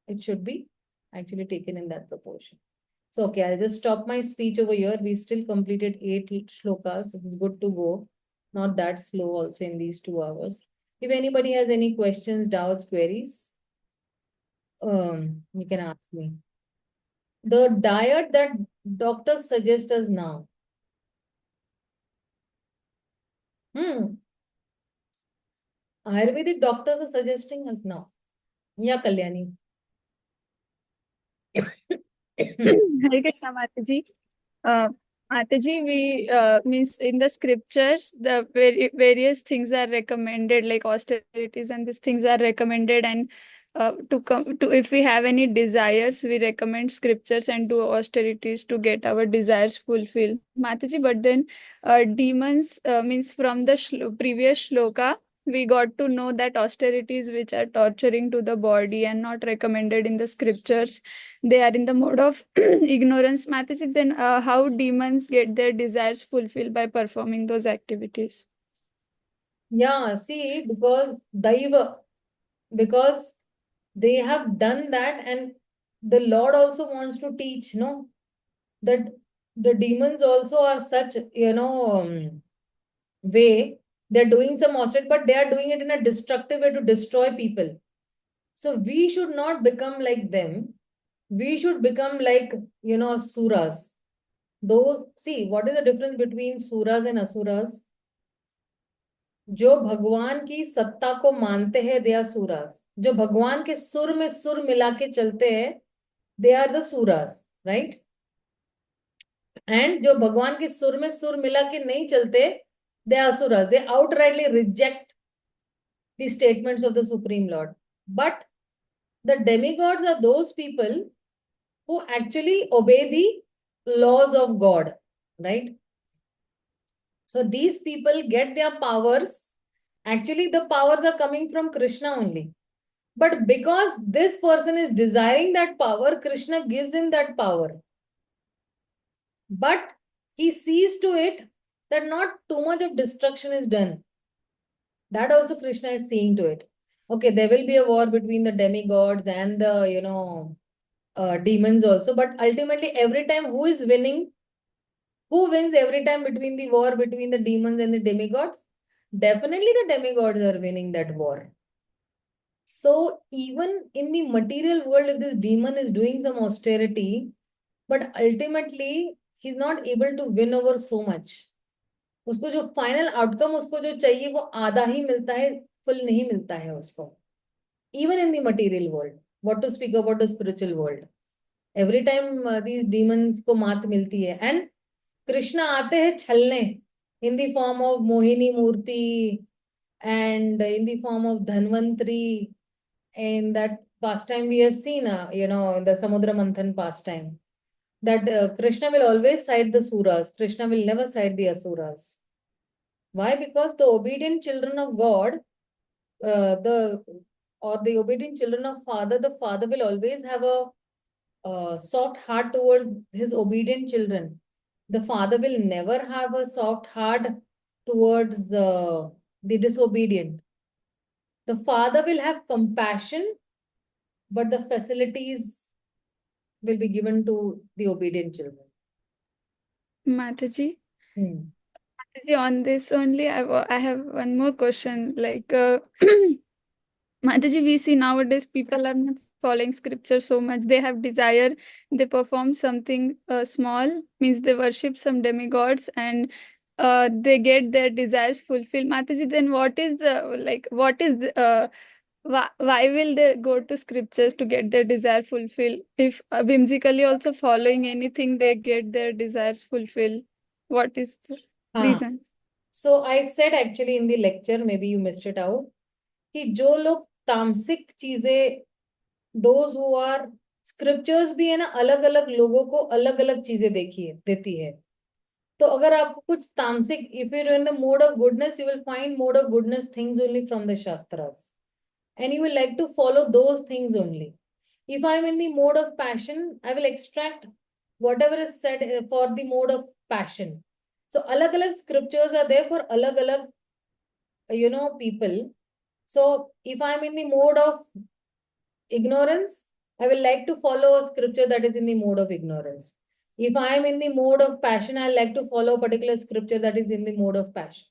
it should be actually taken in that proportion. So, okay, I'll just stop my speech over here. We still completed 8 shlokas. It is good to go. Not that slow also in these 2 hours. If anybody has any questions, doubts, queries, you can ask me. The diet that doctors suggest us now. Ayurvedic doctors are suggesting us now. Yeah, Kalyani. Hare Krishna, Mataji. Mataji, we means in the scriptures, the various things are recommended, like austerities, and these things are recommended. And to come to, if we have any desires, we recommend scriptures and do austerities to get our desires fulfilled, Mataji. But then, demons means from the previous shloka, we got to know that austerities which are torturing to the body and not recommended in the scriptures, they are in the mode of ignorance, Mataji. Then how demons get their desires fulfilled by performing those activities? Yeah, see, because Daiva, because they have done that, and the Lord also wants to teach, that the demons also are such, way. They're doing some austerity, but they are doing it in a destructive way to destroy people. So we should not become like them. We should become like, suras. Those, see, what is the difference between suras and asuras? जो भगवान की सत्ता को मानते हैं they are सूरास. जो भगवान के सुर में सुर मिला के चलते हैं they are the suras, right. And जो भगवान के सुर में सुर मिला के नहीं चलते they are suras. They outrightly reject the statements of the supreme lord. But the demigods are those people who actually obey the laws of God, right? So these people get their powers. Actually, the powers are coming from Krishna only. But because this person is desiring that power, Krishna gives him that power. But he sees to it that not too much of destruction is done. That also Krishna is seeing to it. Okay, there will be a war between the demigods and the, demons also. But ultimately, every time who is winning? Who wins every time between the war between the demons and the demigods? Definitely the demigods are winning that war. So even in the material world, if this demon is doing some austerity, but ultimately he's not able to win over so much. उसको जो final outcome उसको जो चाहिए वो आधा ही मिलता है, full नहीं मिलता है उसको. Even in the material world, what to speak about the spiritual world. Every time these demons को मात मिलती है. And कृष्ण आते हैं छलने in the form of Mohini Murthy and in the form of Dhanvantari. In that pastime we have seen, in the Samudra Manthan pastime, that Krishna will always side the Suras. Krishna will never side the Asuras. Why? Because the obedient children of God, the obedient children of Father, the Father will always have a soft heart towards his obedient children. The Father will never have a soft heart towards the disobedient. The Father will have compassion, but the facilities will be given to the obedient children. Mataji, Hmm. Mataji, on this only, I have one more question. Like, Mataji, we see nowadays people are not following scripture so much. They have desire, they perform something small, means they worship some demigods, and they get their desires fulfilled. Mataji, then what is why will they go to scriptures to get their desire fulfilled? If whimsically also following anything, they get their desires fulfilled. What is the reason? So I said actually in the lecture, maybe you missed it out, कि जो लोग तामसिक चीजें, those who are scriptures भी है ना, अलग अलग लोगों को अलग अलग चीजें देती है. तो अगर आपको कुछ तामसिक, if you're in the mode of goodness, you will find mode of goodness things only from the Shastras. And you will like to follow those things only. If I'm in the mode of passion, I will extract whatever is said for the mode of passion. So alag-alag scriptures are there for alag-alag, people. So if I'm in the mode of ignorance, I will like to follow a scripture that is in the mode of ignorance. If I am in the mode of passion, I like to follow a particular scripture that is in the mode of passion.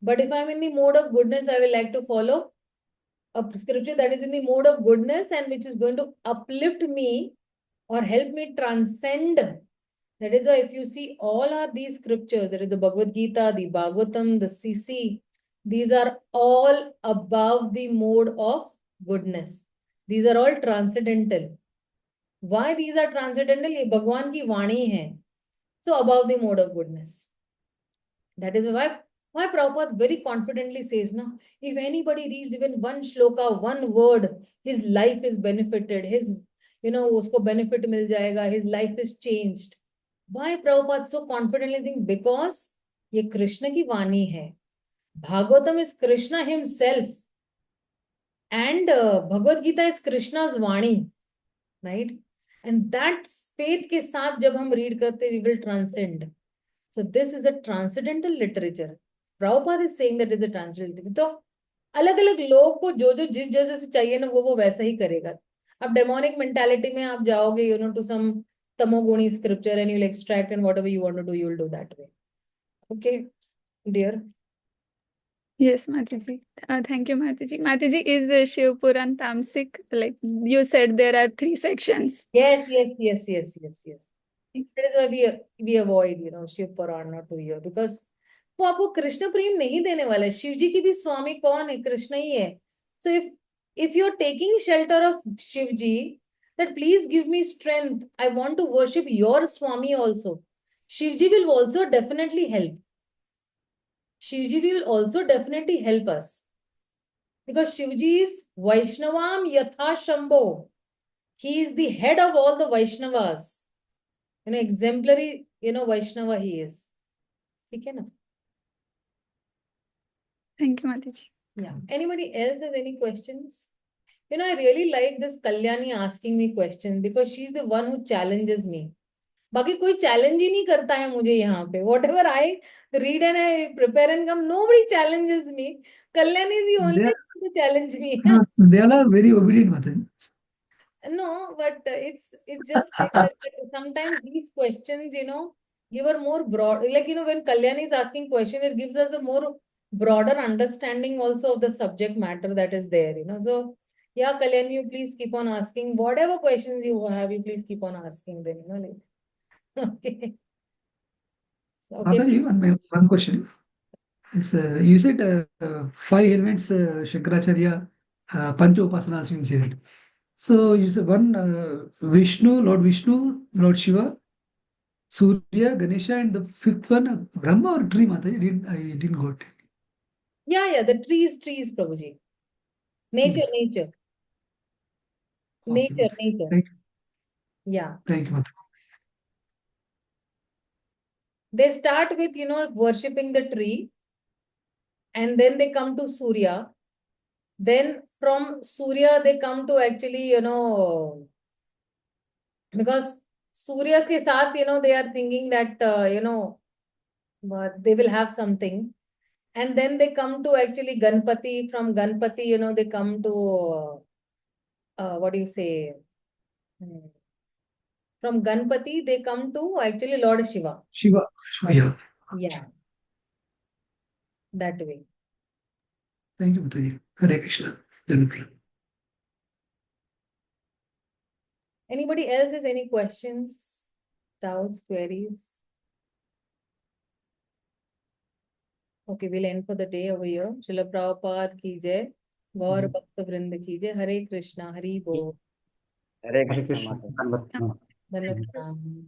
But if I'm in the mode of goodness, I will like to follow a scripture that is in the mode of goodness and which is going to uplift me or help me transcend. That is why if you see all are these scriptures, there is the Bhagavad Gita, the Bhagavatam, the CC, these are all above the mode of goodness. These are all transcendental. Why these are transcendental? ये भगवान की वाणी है. So above the mode of goodness. That is why Prabhupada very confidently says, no, if anybody reads even one shloka, one word, his life is benefited, his, usko benefit mil jayega, his life is changed. Why Prabhupada so confidently think? Because ye Krishna ki vani hai. Bhagavatam is Krishna himself. And Bhagavad Gita is Krishna's vani. Right? And that faith ke saath jab hum read karte, we will transcend. So this is a transcendental literature. Prabhupada is saying that is a transcendental literature. तो अलग अलग लोग को जो जो जिस जैसे से चाहिए ना वो वैसा ही करेगा. अब डेमोनिक मेंटालिटी में आप जाओगे, to some tamoguni scripture and you'll extract and whatever you want to do, you'll do that way. Okay, dear. Yes, Mataji. Thank you, Mataji. Mataji, is the Shiv Puran Tamasic? Like you said, there are 3 sections. Yes. That is why we avoid, Shiv Purana to hear, because वो आपको कृष्ण प्रेम नहीं देने वाला है. शिव जी की भी स्वामी कौन है? कृष्ण ही है. So if you're taking shelter of Shiv ji, that please give me strength. I want to worship your Swami also. Shiv ji will also definitely help. Shiv ji will also definitely help us. Because Shiv ji is Vaishnavam Yatha Shambho. He is the head of all the Vaishnavas. Exemplary, Vaishnava he is. ठीक है ना? Thank you, Mataji. Yeah. Anybody else has any questions? I really like this Kalyani asking me questions because she's the one who challenges me. बाकी कोई challenge ही नहीं करता है मुझे यहाँ पे. Whatever I read and I prepare and come, nobody challenges me. Kalyani is the only They, one to challenge me. no, they all are very obedient, Mataji. No, but it's just like that sometimes these questions, give a more broad, like, when Kalyani is asking question, it gives us a more broader understanding also of the subject matter that is there, So, yeah, Kalyani, you please keep on asking whatever questions you have, you please keep on asking them, like, okay. Okay. Mataji, one question. Is, you said 5 elements Shankaracharya, Pancha Upasanas, you said. So you said one Vishnu, Lord Vishnu, Lord Shiva, Surya, Ganesha, and the 5th one Brahma or tree, Mataji? I didn't got it. Yeah, the trees, Prabhuji. Nature. Okay, Nature. Mataji. Thank you. Yeah. Thank you, Mataji. They start with, worshipping the tree, and then they come to Surya. Then from Surya, they come to actually, because Surya ke saath, they are thinking that, they will have something. And then they come to actually Ganpati. From Ganpati, they come to, what do you say? From Ganpati, they come to actually Lord Shiva. Shiva, yeah. Yeah. That way. Thank you, Mataji. Hare Krishna. Anybody else has any questions, doubts, queries? Okay, we'll end for the day over here. Srila Prabhupada ki jai. Gaur Bhakta Vrinda ki jai. Hare Krishna, Hari Bol. Hare Krishna. Dandavat pranam.